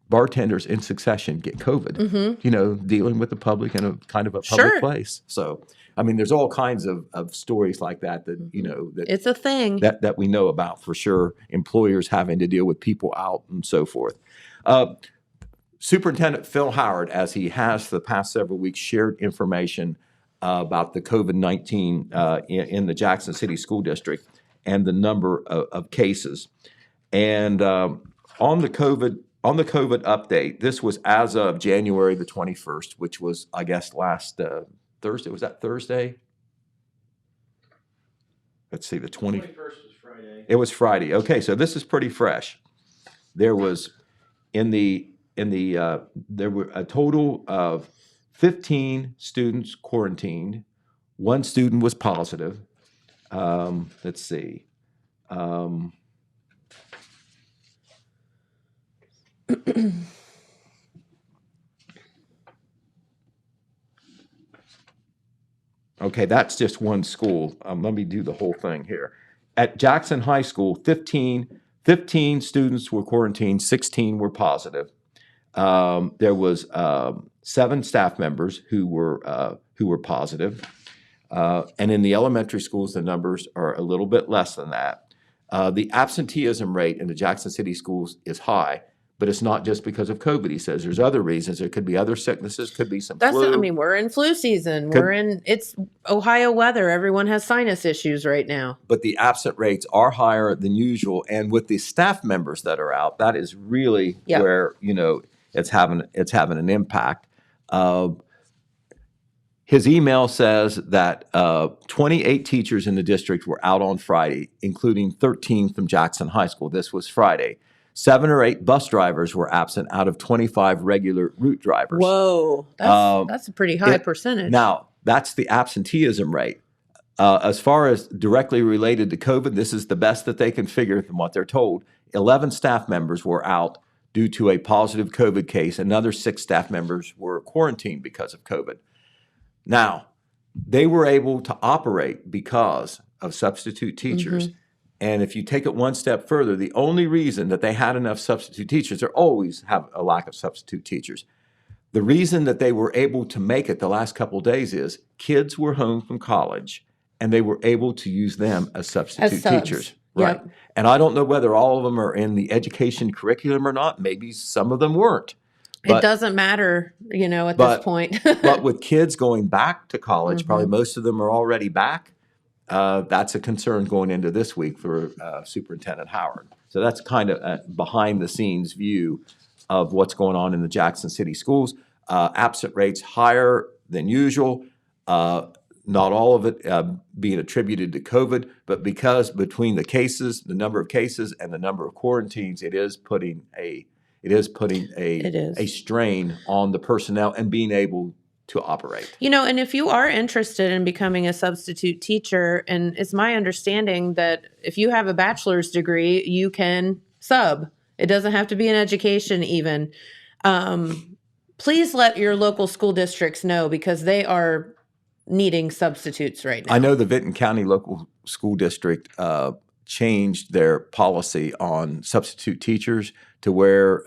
Speaker 3: bartenders in succession get COVID, dealing with the public in a kind of a public place. So, I mean, there's all kinds of stories like that, that
Speaker 2: it's a thing
Speaker 3: that we know about for sure. Employers having to deal with people out and so forth. Superintendent Phil Howard, as he has for the past several weeks, shared information about the COVID-19 in the Jackson City School District and the number of cases. And on the COVID update, this was as of January the 21st, which was, I guess, last Thursday. Was that Thursday? Let's see, the 21st was Friday. It was Friday. Okay, so this is pretty fresh. There was there were a total of 15 students quarantined. One student was positive. Let's see. Okay, that's just one school. Let me do the whole thing here. At Jackson High School, 15 students were quarantined, 16 were positive. There was 7 staff members who were positive. And in the elementary schools, the numbers are a little bit less than that. The absenteeism rate in the Jackson City schools is high, but it's not just because of COVID. He says there's other reasons. There could be other sicknesses, could be some flu.
Speaker 2: I mean, we're in flu season. It's Ohio weather. Everyone has sinus issues right now.
Speaker 3: But the absent rates are higher than usual. And with the staff members that are out, that is really where, it's having an impact. His email says that 28 teachers in the district were out on Friday, including 13 from Jackson High School. This was Friday. 7 or 8 bus drivers were absent out of 25 regular route drivers.
Speaker 2: Whoa, that's a pretty high percentage.
Speaker 3: Now, that's the absenteeism rate. As far as directly related to COVID, this is the best that they can figure from what they're told. 11 staff members were out due to a positive COVID case. Another 6 staff members were quarantined because of COVID. Now, they were able to operate because of substitute teachers.
Speaker 2: Mm-hmm.
Speaker 3: And if you take it one step further, the only reason that they had enough substitute teachers, they always have a lack of substitute teachers. The reason that they were able to make it the last couple of days is kids were home from college and they were able to use them as substitute teachers. Right.
Speaker 2: Yep.
Speaker 3: And I don't know whether all of them are in the education curriculum or not. Maybe some of them weren't.
Speaker 2: But, it doesn't matter, at this point.
Speaker 3: But with kids going back to college,
Speaker 2: Mm-hmm.
Speaker 3: probably most of them are already back. That's a concern going into this week for Superintendent Howard. So that's kind of a behind-the-scenes view of what's going on in the Jackson City schools. Absent rates higher than usual. Not all of it being attributed to COVID, but because between the cases, the number of cases, and the number of quarantines, it is putting a strain on the personnel and being able to operate.
Speaker 2: And if you are interested in becoming a substitute teacher, and it's my understanding that if you have a bachelor's degree, you can sub. It doesn't have to be in education even. Please let your local school districts know because they are needing substitutes right now.
Speaker 3: I know the Vinton County Local School District changed their policy on substitute teachers to where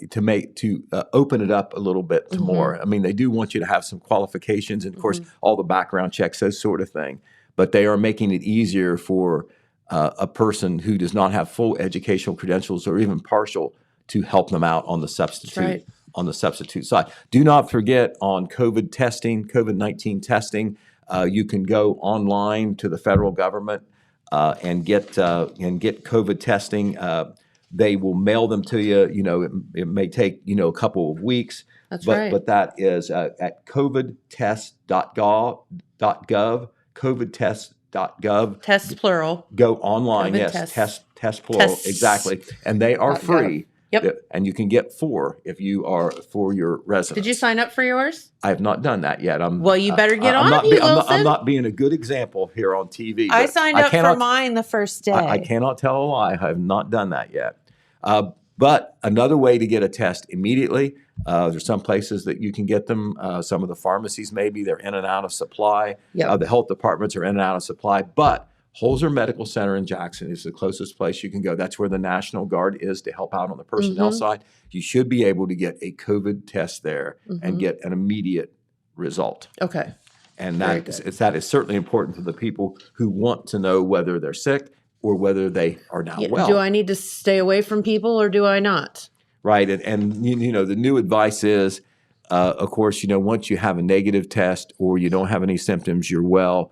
Speaker 3: to open it up a little bit to more. I mean, they do want you to have some qualifications and, of course, all the background checks, those sort of thing. But they are making it easier for a person who does not have full educational credentials or even partial to help them out on the substitute.
Speaker 2: Right.
Speaker 3: On the substitute side. Do not forget on COVID-19 testing, you can go online to the federal government and get COVID testing. They will mail them to you. It may take a couple of weeks.
Speaker 2: That's
Speaker 3: but,
Speaker 2: right.
Speaker 3: But that is at covidtest.gov, covidtest.gov.
Speaker 2: Tests plural.
Speaker 3: Go online.
Speaker 2: COVID
Speaker 3: yes,
Speaker 2: tests.
Speaker 3: test plural.
Speaker 2: Tests.
Speaker 3: Exactly, and they are free.
Speaker 2: Yep.
Speaker 3: And you can get 4 if you are for your residents.
Speaker 2: Did you sign up for yours?
Speaker 3: I have not done that yet.
Speaker 2: Well, you better get on it,
Speaker 3: I'm
Speaker 2: Wilson.
Speaker 3: not being a good example here on TV.
Speaker 2: I
Speaker 3: but
Speaker 2: signed up for mine the first day.
Speaker 3: I cannot tell a lie. I have not done that yet. But another way to get a test immediately, there's some places that you can get them. Some of the pharmacies, maybe, they're in and out of supply.
Speaker 2: Yep.
Speaker 3: The health departments are in and out of supply. But Holzer Medical Center in Jackson is the closest place you can go. That's where the National Guard is to help out on the personnel side. You should be able to get a COVID test there and get an immediate result.
Speaker 2: Okay.
Speaker 3: And that is certainly important for the people who want to know whether they're sick or whether they are now well.
Speaker 2: Do I need to stay away from people or do I not?
Speaker 3: Right. And the new advice is, of course, once you have a negative test or you don't have any symptoms, you're well.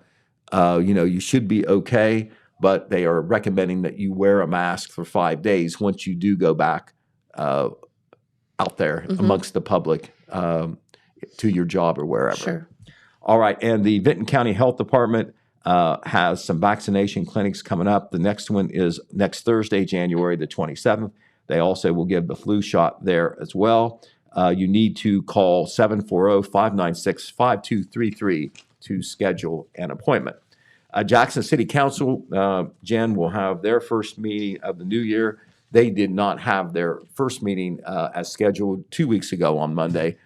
Speaker 3: You should be okay, but they are recommending that you wear a mask for 5 days once you do go back out there amongst the public to your job or wherever.
Speaker 2: Sure.
Speaker 3: All right. And the Vinton County Health Department has some vaccination clinics coming up. The next one is next Thursday, January the 27th. They also will give the flu shot there as well. You need to call 740-596-5233 to schedule an appointment. Jackson City Council, Jen, will have their first meeting of the new year. They did not have their first meeting as scheduled 2 weeks ago on Monday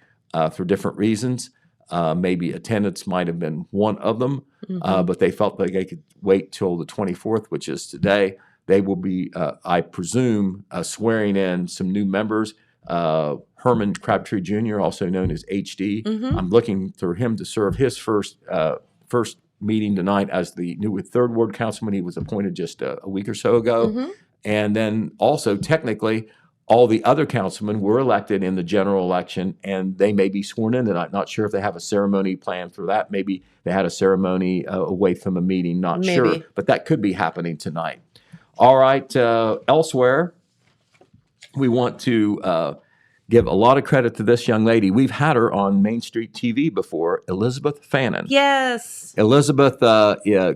Speaker 3: for different reasons. Maybe attendance might have been one of them, but they felt like they could wait till the 24th, which is today. They will be, I presume, swearing in some new members. Herman Crabtree Jr., also known as HD. I'm looking for him to serve his first meeting tonight as the new 3rd Ward Councilman. He was appointed just a week or so ago. And then also, technically, all the other councilmen were elected in the general election, and they may be sworn in tonight. Not sure if they have a ceremony planned for that. Maybe they had a ceremony away from a meeting. Not sure. But that could be happening tonight. All right. Elsewhere, we want to give a lot of credit to this young lady. We've had her on Main Street TV before, Elizabeth Fanon.
Speaker 2: Yes.
Speaker 3: Elizabeth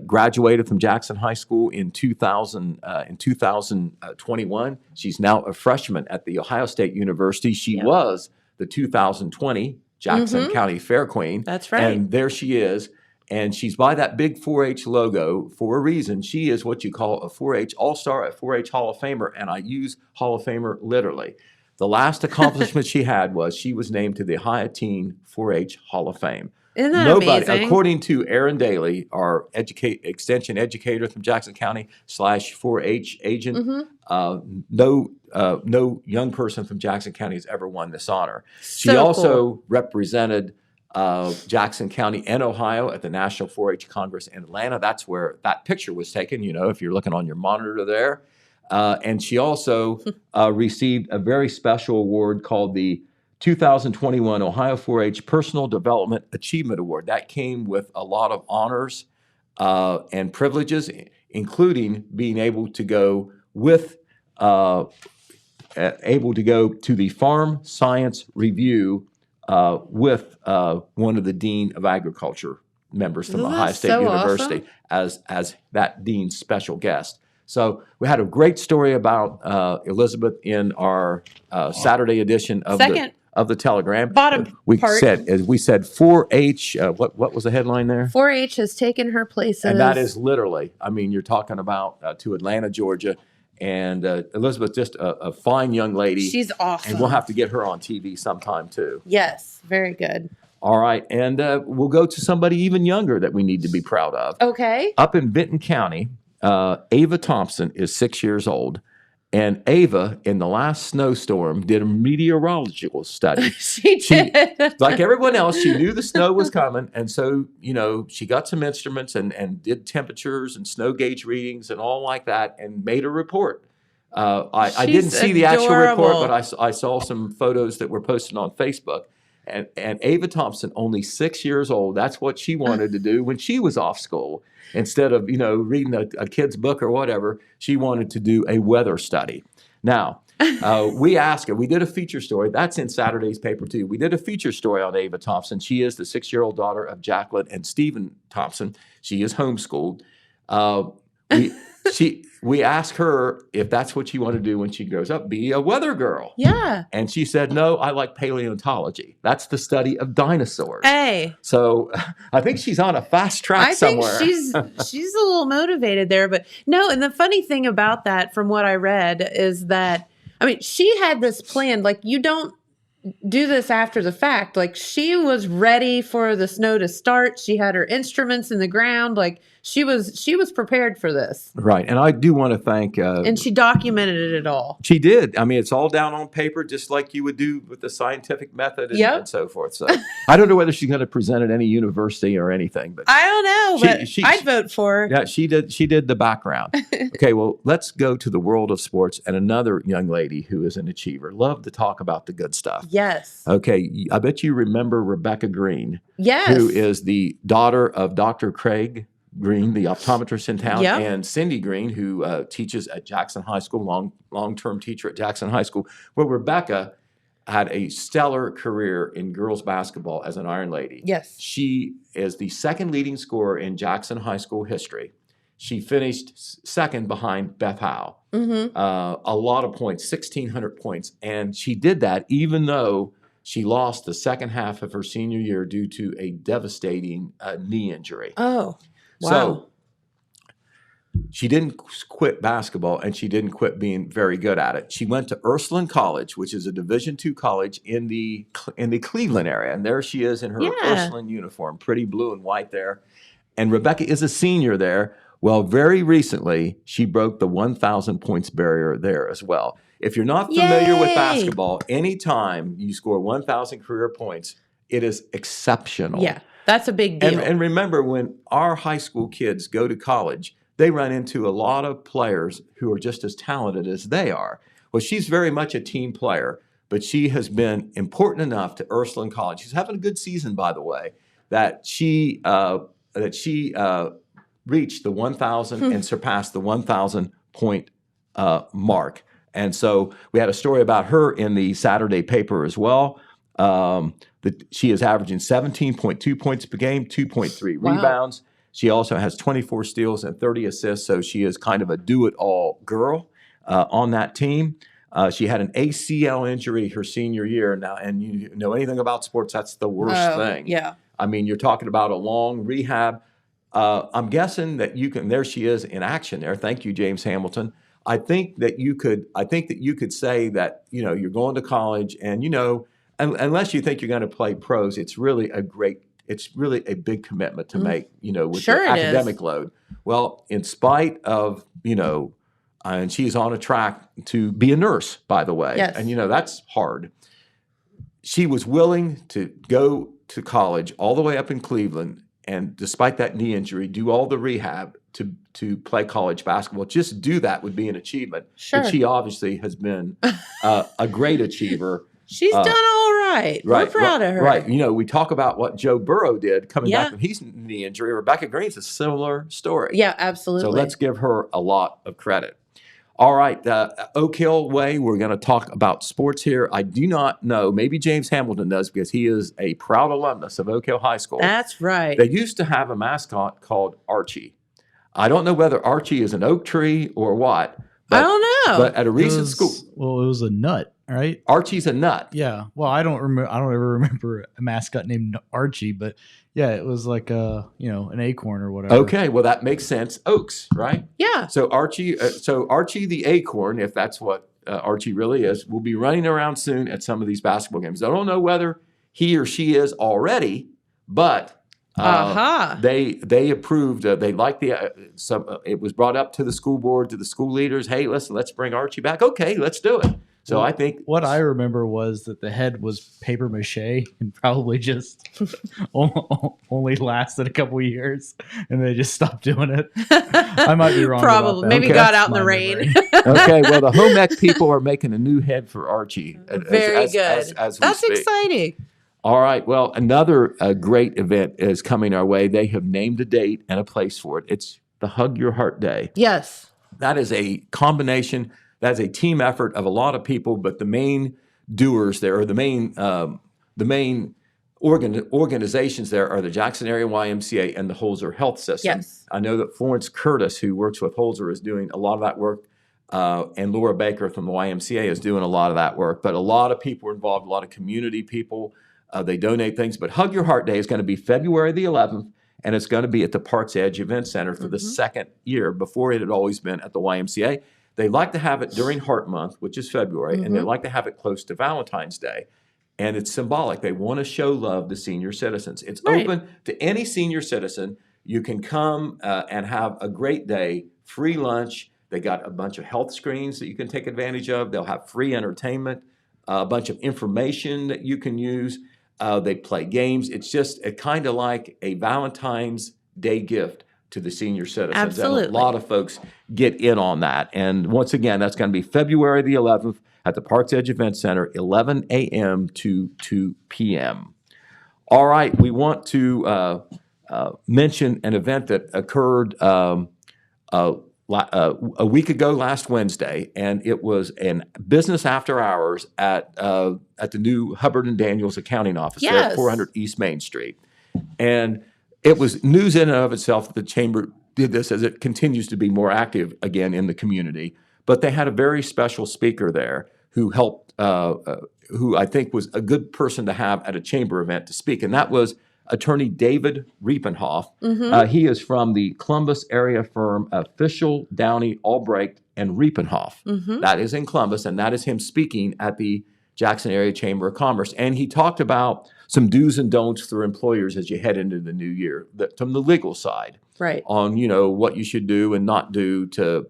Speaker 3: graduated from Jackson High School in 2021. She's now a freshman at the Ohio State University. She was the 2020 Jackson County Fair Queen.
Speaker 2: That's right.
Speaker 3: And there she is. And she's by that big 4-H logo for a reason. She is what you call a 4-H All-Star, a 4-H Hall of Famer, and I use Hall of Famer literally. The last accomplishment she had was she was named to the Hyattine 4-H Hall of Fame.
Speaker 2: Isn't that amazing?
Speaker 3: According to Aaron Daly, our extension educator from Jackson County / 4-H agent, no young person from Jackson County has ever won this honor. She also represented Jackson County and Ohio at the National 4-H Congress in Atlanta. That's where that picture was taken, if you're looking on your monitor there. And she also received a very special award called the 2021 Ohio 4-H Personal Development Achievement Award. That came with a lot of honors and privileges, including being able to go to the Farm Science Review with one of the Dean of Agriculture members from Ohio State University as that dean's special guest. So we had a great story about Elizabeth in our Saturday edition of the Telegram. We said 4-H. What was the headline there?
Speaker 2: 4-H has taken her place,
Speaker 3: and that is literally. I mean, you're talking about to Atlanta, Georgia, and Elizabeth, just a fine young lady.
Speaker 2: She's awesome,
Speaker 3: and we'll have to get her on TV sometime too.
Speaker 2: Yes, very good.
Speaker 3: All right, and we'll go to somebody even younger that we need to be proud of.
Speaker 2: Okay.
Speaker 3: Up in Benton County. Ava Thompson is 6 years old, and Ava, in the last snowstorm, did a meteorological study.
Speaker 2: She did.
Speaker 3: Like everyone else, she knew the snow was coming, and so, she got some instruments and did temperatures and snow gauge readings and all like that and made a report. I didn't see the actual report, but I saw some photos that were posted on Facebook. And Ava Thompson, only 6 years old, that's what she wanted to do when she was off school. Instead of, reading a kid's book or whatever, she wanted to do a weather study. Now, we asked her, we did a feature story. That's in Saturday's paper, too. We did a feature story on Ava Thompson. She is the 6-year-old daughter of Jacqueline and Stephen Thompson. She is homeschooled. We asked her if that's what she wanted to do when she grows up, be a weather girl.
Speaker 2: Yeah.
Speaker 3: And she said, no, I like paleontology. That's the study of dinosaurs.
Speaker 2: Hey.
Speaker 3: So I think she's on a fast track somewhere.
Speaker 2: I think she's a little motivated there. But no, and the funny thing about that, from what I read, is that, she had this plan. Like, you don't do this after the fact. Like, she was ready for the snow to start. She had her instruments in the ground. Like, she was prepared for this.
Speaker 3: Right. And I do want to thank...
Speaker 2: and she documented it all.
Speaker 3: She did. It's all down on paper, just like you would do with the scientific method and so forth. So I don't know whether she's going to present at any university or anything. But
Speaker 2: I don't know, but I'd vote for her.
Speaker 3: Yeah, she did the background. Okay, well, let's go to the world of sports and another young lady who is an achiever. Love to talk about the good stuff.
Speaker 2: Yes.
Speaker 3: Okay, I bet you remember Rebecca Greene.
Speaker 2: Yes.
Speaker 3: Who is the daughter of Dr. Craig Greene, the optometrist in town,
Speaker 2: Yep.
Speaker 3: and Cindy Greene, who teaches at Jackson High School, long-term teacher at Jackson High School. Well, Rebecca had a stellar career in girls basketball as an Iron Lady.
Speaker 2: Yes.
Speaker 3: She is the second leading scorer in Jackson High School history. She finished second behind Beth Howe.
Speaker 2: Mm-hmm.
Speaker 3: A lot of points, 1,600 points. And she did that even though she lost the second half of her senior year due to a devastating knee injury.
Speaker 2: Oh. Wow.
Speaker 3: So she didn't quit basketball, and she didn't quit being very good at it. She went to Ursuline College, which is a Division II college in the Cleveland area, and there she is in her Ursuline uniform, pretty blue and white there. And Rebecca is a senior there. Well, very recently, she broke the 1,000 points barrier there as well. If you're not familiar with basketball, anytime you score 1,000 career points, it is exceptional.
Speaker 2: Yeah. That's a big deal.
Speaker 3: And remember, when our high school kids go to college, they run into a lot of players who are just as talented as they are. Well, she's very much a team player, but she has been important enough to Ursuline College. She's having a good season, by the way, that she reached the 1,000 and surpassed the 1,000 point mark. And so we had a story about her in the Saturday paper as well. She is averaging 17.2 points per game, 2.3 rebounds. She also has 24 steals and 30 assists, so she is kind of a do-it-all girl on that team. She had an ACL injury her senior year. Now, and you know anything about sports, that's the worst thing.
Speaker 2: Yeah.
Speaker 3: I mean, you're talking about a long rehab. I'm guessing that you can. There she is in action there. Thank you, James Hamilton. I think that you could say that you're going to college, and unless you think you're going to play pros, it's really a big commitment to make. With
Speaker 2: Sure
Speaker 3: the
Speaker 2: it
Speaker 3: academic
Speaker 2: is.
Speaker 3: load. Well, in spite of and she's on a track to be a nurse, by the way,
Speaker 2: Yes.
Speaker 3: and that's hard. She was willing to go to college all the way up in Cleveland, and despite that knee injury, do all the rehab to play college basketball. Just do that would be an achievement.
Speaker 2: Sure.
Speaker 3: And she obviously has been a great achiever.
Speaker 2: She's done all right. We're proud of her.
Speaker 3: Right. We talk about what Joe Burrow did coming
Speaker 2: Yeah.
Speaker 3: back from his knee injury. Rebecca Greene's a similar story.
Speaker 2: Yeah, absolutely.
Speaker 3: So let's give her a lot of credit. All right, Oak Hill Way, we're going to talk about sports here. I do not know, maybe James Hamilton does because he is a proud alumnus of Oak Hill High School.
Speaker 2: That's right.
Speaker 3: They used to have a mascot called Archie. I don't know whether Archie is an oak tree or what.
Speaker 2: I don't know.
Speaker 3: But at a recent school,
Speaker 4: Well, it was a nut, right?
Speaker 3: Archie's a nut.
Speaker 4: Yeah. Well, I don't ever remember a mascot named Archie, but yeah, it was like an acorn or whatever.
Speaker 3: Okay, well that makes sense. Oaks, right?
Speaker 2: Yeah.
Speaker 3: So Archie the acorn, if that's what Archie really is, will be running around soon at some of these basketball games. I don't know whether he or she is already, but they approved. They liked it was brought up to the school board, to the school leaders. Hey, listen, let's bring Archie back. Okay, let's do it. So I think
Speaker 4: what I remember was that the head was paper mache and probably just only lasted a couple of years, and they just stopped doing it. I might be wrong.
Speaker 2: Probably.
Speaker 4: About that.
Speaker 2: Maybe
Speaker 3: Okay.
Speaker 2: got out in
Speaker 4: My
Speaker 2: the rain.
Speaker 4: memory.
Speaker 3: okay. Well, the home ec people are making a new head for Archie.
Speaker 2: Very good.
Speaker 3: As we
Speaker 2: That's
Speaker 3: speak.
Speaker 2: exciting.
Speaker 3: All right. Well, another great event is coming our way. They have named a date and a place for it. It's the Hug Your Heart Day.
Speaker 2: Yes.
Speaker 3: That is a combination. That's a team effort of a lot of people, but the main doers there, or the main organizations there, are the Jackson Area YMCA and the Holzer Health System.
Speaker 2: Yes.
Speaker 3: I know that Florence Curtis, who works with Holzer, is doing a lot of that work, and Laura Baker from the YMCA is doing a lot of that work. But a lot of people are involved, a lot of community people. They donate things. But Hug Your Heart Day is going to be February the 11th, and it's going to be at the Parks Edge Event Center for the second year. Before, it had always been at the YMCA. They like to have it during Heart Month, which is February, and they like to have it close to Valentine's Day. And it's symbolic. They want to show love to senior citizens. It's open to any senior citizen. You can come and have a great day, free lunch. They got a bunch of health screens that you can take advantage of. They'll have free entertainment, a bunch of information that you can use. They play games. It's just kind of like a Valentine's Day gift to the senior citizens.
Speaker 2: Absolutely.
Speaker 3: And a lot of folks get in on that. And once again, that's going to be February the 11th at the Parks Edge Event Center, 11 a.m. to 2 p.m. All right, we want to mention an event that occurred a week ago last Wednesday, and it was an business after hours at the new Hubbard and Daniels accounting office there at 400 East Main Street. And it was news in and of itself that the chamber did this, as it continues to be more active again in the community. But they had a very special speaker there who helped, who I think was a good person to have at a chamber event to speak, and that was Attorney David Riepenhoff. He is from the Columbus area firm Official, Downey, Albrecht, and Riepenhoff. That is in Columbus, and that is him speaking at the Jackson Area Chamber of Commerce. And he talked about some do's and don'ts for employers as you head into the new year, from the legal side, on what you should do and not do to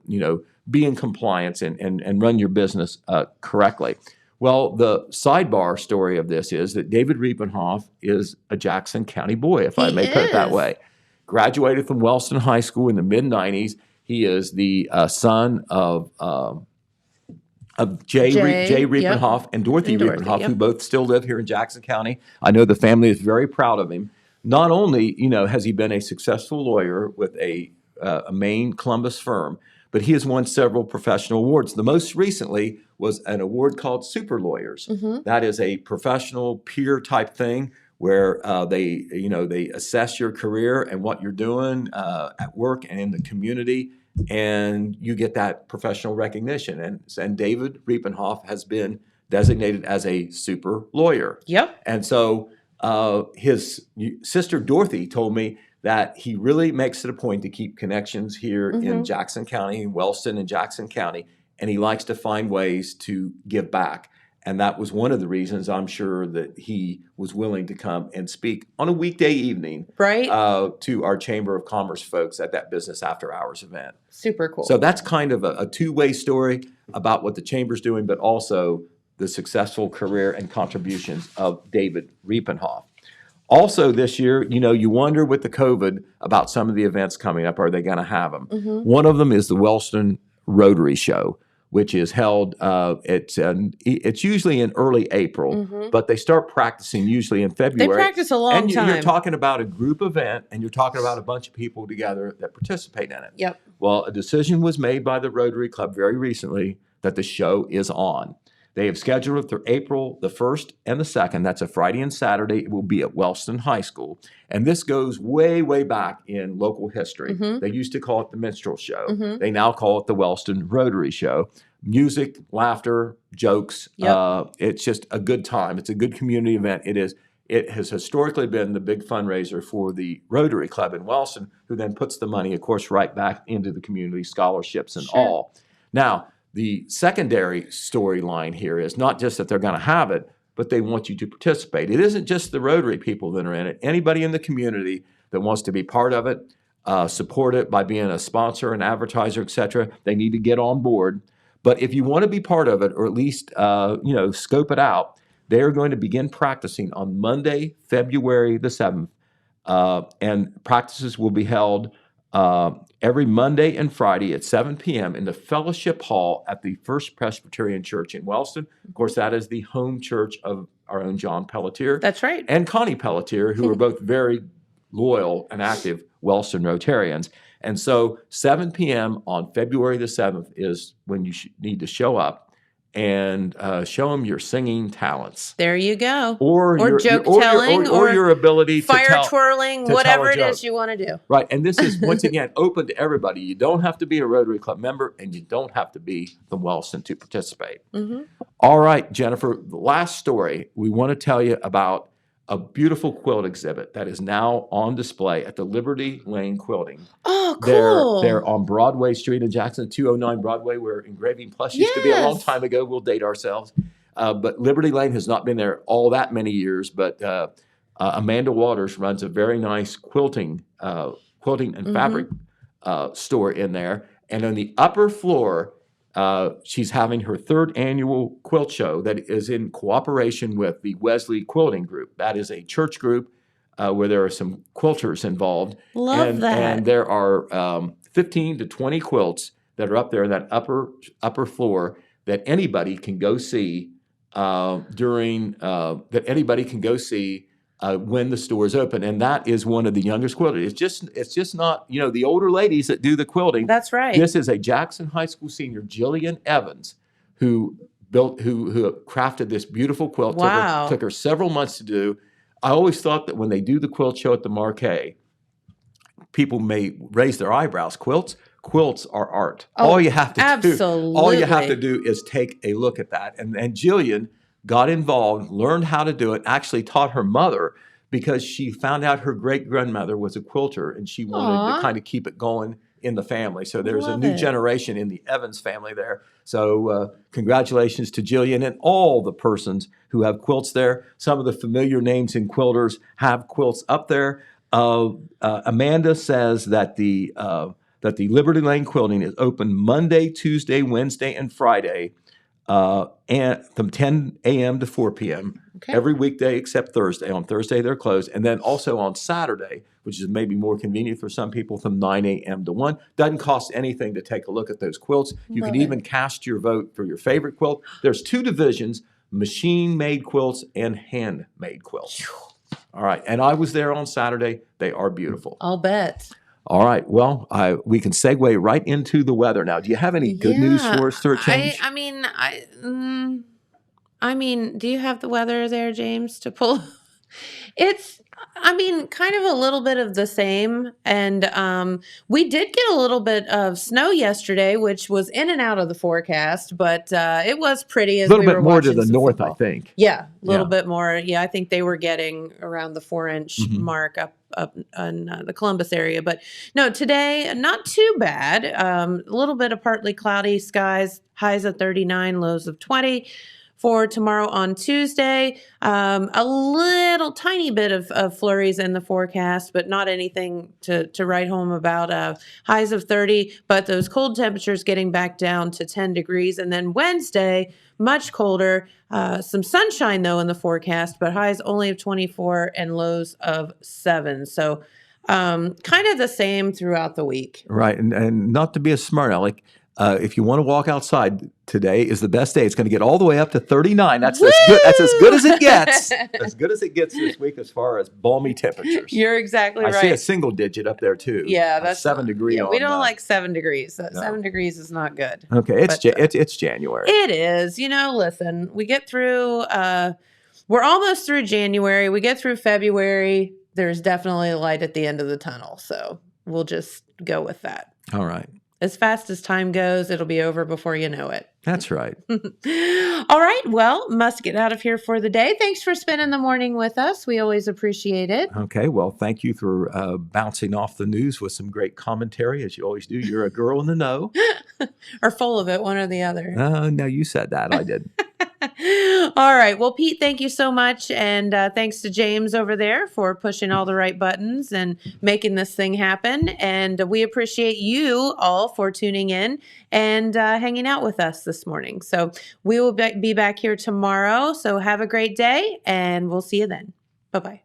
Speaker 3: be in compliance and run your business correctly. Well, the sidebar story of this is that David Riepenhoff is a Jackson County boy, if I may put it that way. Graduated from Wellston High School in the mid-'90s. He is the son of Jay Riepenhoff and Dorothy Riepenhoff, who both still live here in Jackson County. I know the family is very proud of him. Not only, has he been a successful lawyer with a main Columbus firm, but he has won several professional awards. The most recently was an award called Super Lawyers. That is a professional peer type thing where they assess your career and what you're doing at work and in the community, and you get that professional recognition. And David Riepenhoff has been designated as a super lawyer. And so His sister Dorothy told me that he really makes it a point to keep connections here in Jackson County, Wellston and Jackson County, and he likes to find ways to give back. And that was one of the reasons I'm sure that he was willing to come and speak on a weekday evening to our Chamber of Commerce folks at that business after hours event.
Speaker 2: Super cool.
Speaker 3: So that's kind of a two-way story about what the Chamber's doing, but also the successful career and contributions of David Riepenhoff. Also this year, you wonder with the COVID about some of the events coming up. Are they going to have them? One of them is the Wellston Rotary Show, which is held, it's usually in early April, but they start practicing usually in February.
Speaker 2: They practice a long time.
Speaker 3: And you're talking about a group event, and you're talking about a bunch of people together that participate in it.
Speaker 2: Yep.
Speaker 3: Well, a decision was made by the Rotary Club very recently that the show is on. They have scheduled it for April the 1st and the 2nd. That's a Friday and Saturday. It will be at Wellston High School. And this goes way, way back in local history. They used to call it the Minstrel Show. They now call it the Wellston Rotary Show. Music, laughter, jokes. It's just a good time. It's a good community event. It has historically been the big fundraiser for the Rotary Club in Wellston, who then puts the money, of course, right back into the community, scholarships and all. Now, the secondary storyline here is not just that they're going to have it, but they want you to participate. It isn't just the Rotary people that are in it. Anybody in the community that wants to be part of it, support it by being a sponsor, an advertiser, etc., they need to get on board. But if you want to be part of it, or at least scope it out, they are going to begin practicing on Monday, February the 7th, and practices will be held every Monday and Friday at 7 p.m. in the Fellowship Hall at the First Presbyterian Church in Wellston. Of course, that is the home church of our own John Pelletier.
Speaker 2: That's right.
Speaker 3: And Connie Pelletier, who are both very loyal and active Wellston Rotarians. And so 7 p.m. on February the 7th is when you need to show up and show them your singing talents.
Speaker 2: There you go.
Speaker 3: Or your
Speaker 2: joke telling,
Speaker 3: or your ability to
Speaker 2: fire twirling,
Speaker 3: to
Speaker 2: whatever
Speaker 3: tell a
Speaker 2: it is
Speaker 3: joke.
Speaker 2: you want to do.
Speaker 3: Right. And this is, once again, open to everybody. You don't have to be a Rotary Club member, and you don't have to be from Wellston to participate. All right, Jennifer, the last story, we want to tell you about a beautiful quilt exhibit that is now on display at the Liberty Lane Quilting.
Speaker 2: Oh, cool.
Speaker 3: They're on Broadway Street in Jackson, 209 Broadway, where Engraving Plus used to be a long time ago. We'll date ourselves. But Liberty Lane has not been there all that many years, but Amanda Waters runs a very nice quilting and fabric store in there. And on the upper floor, she's having her 3rd annual quilt show that is in cooperation with the Wesley Quilting Group. That is a church group where there are some quilters involved.
Speaker 2: Love that.
Speaker 3: And there are 15 to 20 quilts that are up there in that upper floor that anybody can go see when the store is open. And that is one of the youngest quilters. It's just not, the older ladies that do the quilting.
Speaker 2: That's right.
Speaker 3: This is a Jackson High School senior, Jillian Evans, who crafted this beautiful quilt.
Speaker 2: Wow.
Speaker 3: Took her several months to do. I always thought that when they do the quilt show at the Marquee, people may raise their eyebrows. Quilts are art. All you have to do is take a look at that. And Jillian got involved, learned how to do it, actually taught her mother, because she found out her great-grandmother was a quilter, and she wanted to kind of keep it going in the family. So there's a new generation in the Evans family there. So congratulations to Jillian and all the persons who have quilts there. Some of the familiar names in quilters have quilts up there. Amanda says that the Liberty Lane Quilting is open Monday, Tuesday, Wednesday, and Friday, and from 10 a.m. to 4 p.m. Every weekday except Thursday. On Thursday, they're closed. And then also on Saturday, which is maybe more convenient for some people, from 9 a.m. to 1. Doesn't cost anything to take a look at those quilts. You can even cast your vote for your favorite quilt. There's 2 divisions, machine-made quilts and handmade quilts. All right. And I was there on Saturday. They are beautiful.
Speaker 2: I'll bet.
Speaker 3: All right. Well, we can segue right into the weather now. Do you have any good news for us for a change?
Speaker 2: I mean, do you have the weather there, James, to pull? I mean, kind of a little bit of the same. And we did get a little bit of snow yesterday, which was in and out of the forecast, but it was pretty as
Speaker 3: A little
Speaker 2: we
Speaker 3: bit
Speaker 2: were
Speaker 3: more to
Speaker 2: watching
Speaker 3: the
Speaker 2: some
Speaker 3: north,
Speaker 2: football.
Speaker 3: I think.
Speaker 2: Yeah, a little
Speaker 3: Yeah.
Speaker 2: bit more. Yeah, I think they were getting around the 4-inch mark up in the Columbus area. But no, today, not too bad. A little bit of partly cloudy skies, highs of 39, lows of 20. For tomorrow on Tuesday, a little tiny bit of flurries in the forecast, but not anything to write home about. Highs of 30, but those cold temperatures getting back down to 10 degrees. And then Wednesday, much colder. Some sunshine, though, in the forecast, but highs only of 24 and lows of 7. So kind of the same throughout the week.
Speaker 3: Right. And not to be a smart aleck, if you want to walk outside, today is the best day. It's going to get all the way up to 39. That's as good. That's as good as it gets. As good as it gets this week as far as balmy temperatures.
Speaker 2: You're exactly right.
Speaker 3: I see a single digit up there too.
Speaker 2: Yeah,
Speaker 3: A
Speaker 2: that's
Speaker 3: 7 degree.
Speaker 2: Yeah, we
Speaker 3: on,
Speaker 2: don't like 7 degrees.
Speaker 3: no.
Speaker 2: 7 degrees is not good.
Speaker 3: Okay, it's
Speaker 2: But,
Speaker 3: it's January.
Speaker 2: It is. Listen, we get through. We're almost through January. We get through February. There's definitely a light at the end of the tunnel. So we'll just go with that.
Speaker 3: All right.
Speaker 2: As fast as time goes, it'll be over before you know it.
Speaker 3: That's right.
Speaker 2: All right. Well, must get out of here for the day. Thanks for spending the morning with us. We always appreciate it.
Speaker 3: Okay. Well, thank you for bouncing off the news with some great commentary, as you always do. You're a girl in the know.
Speaker 2: Or full of it, one or the other.
Speaker 3: No, you said that. I did.
Speaker 2: All right. Well, Pete, thank you so much. And thanks to James over there for pushing all the right buttons and making this thing happen. And we appreciate you all for tuning in and hanging out with us this morning. So we will be back here tomorrow. So have a great day and we'll see you then. Bye-bye.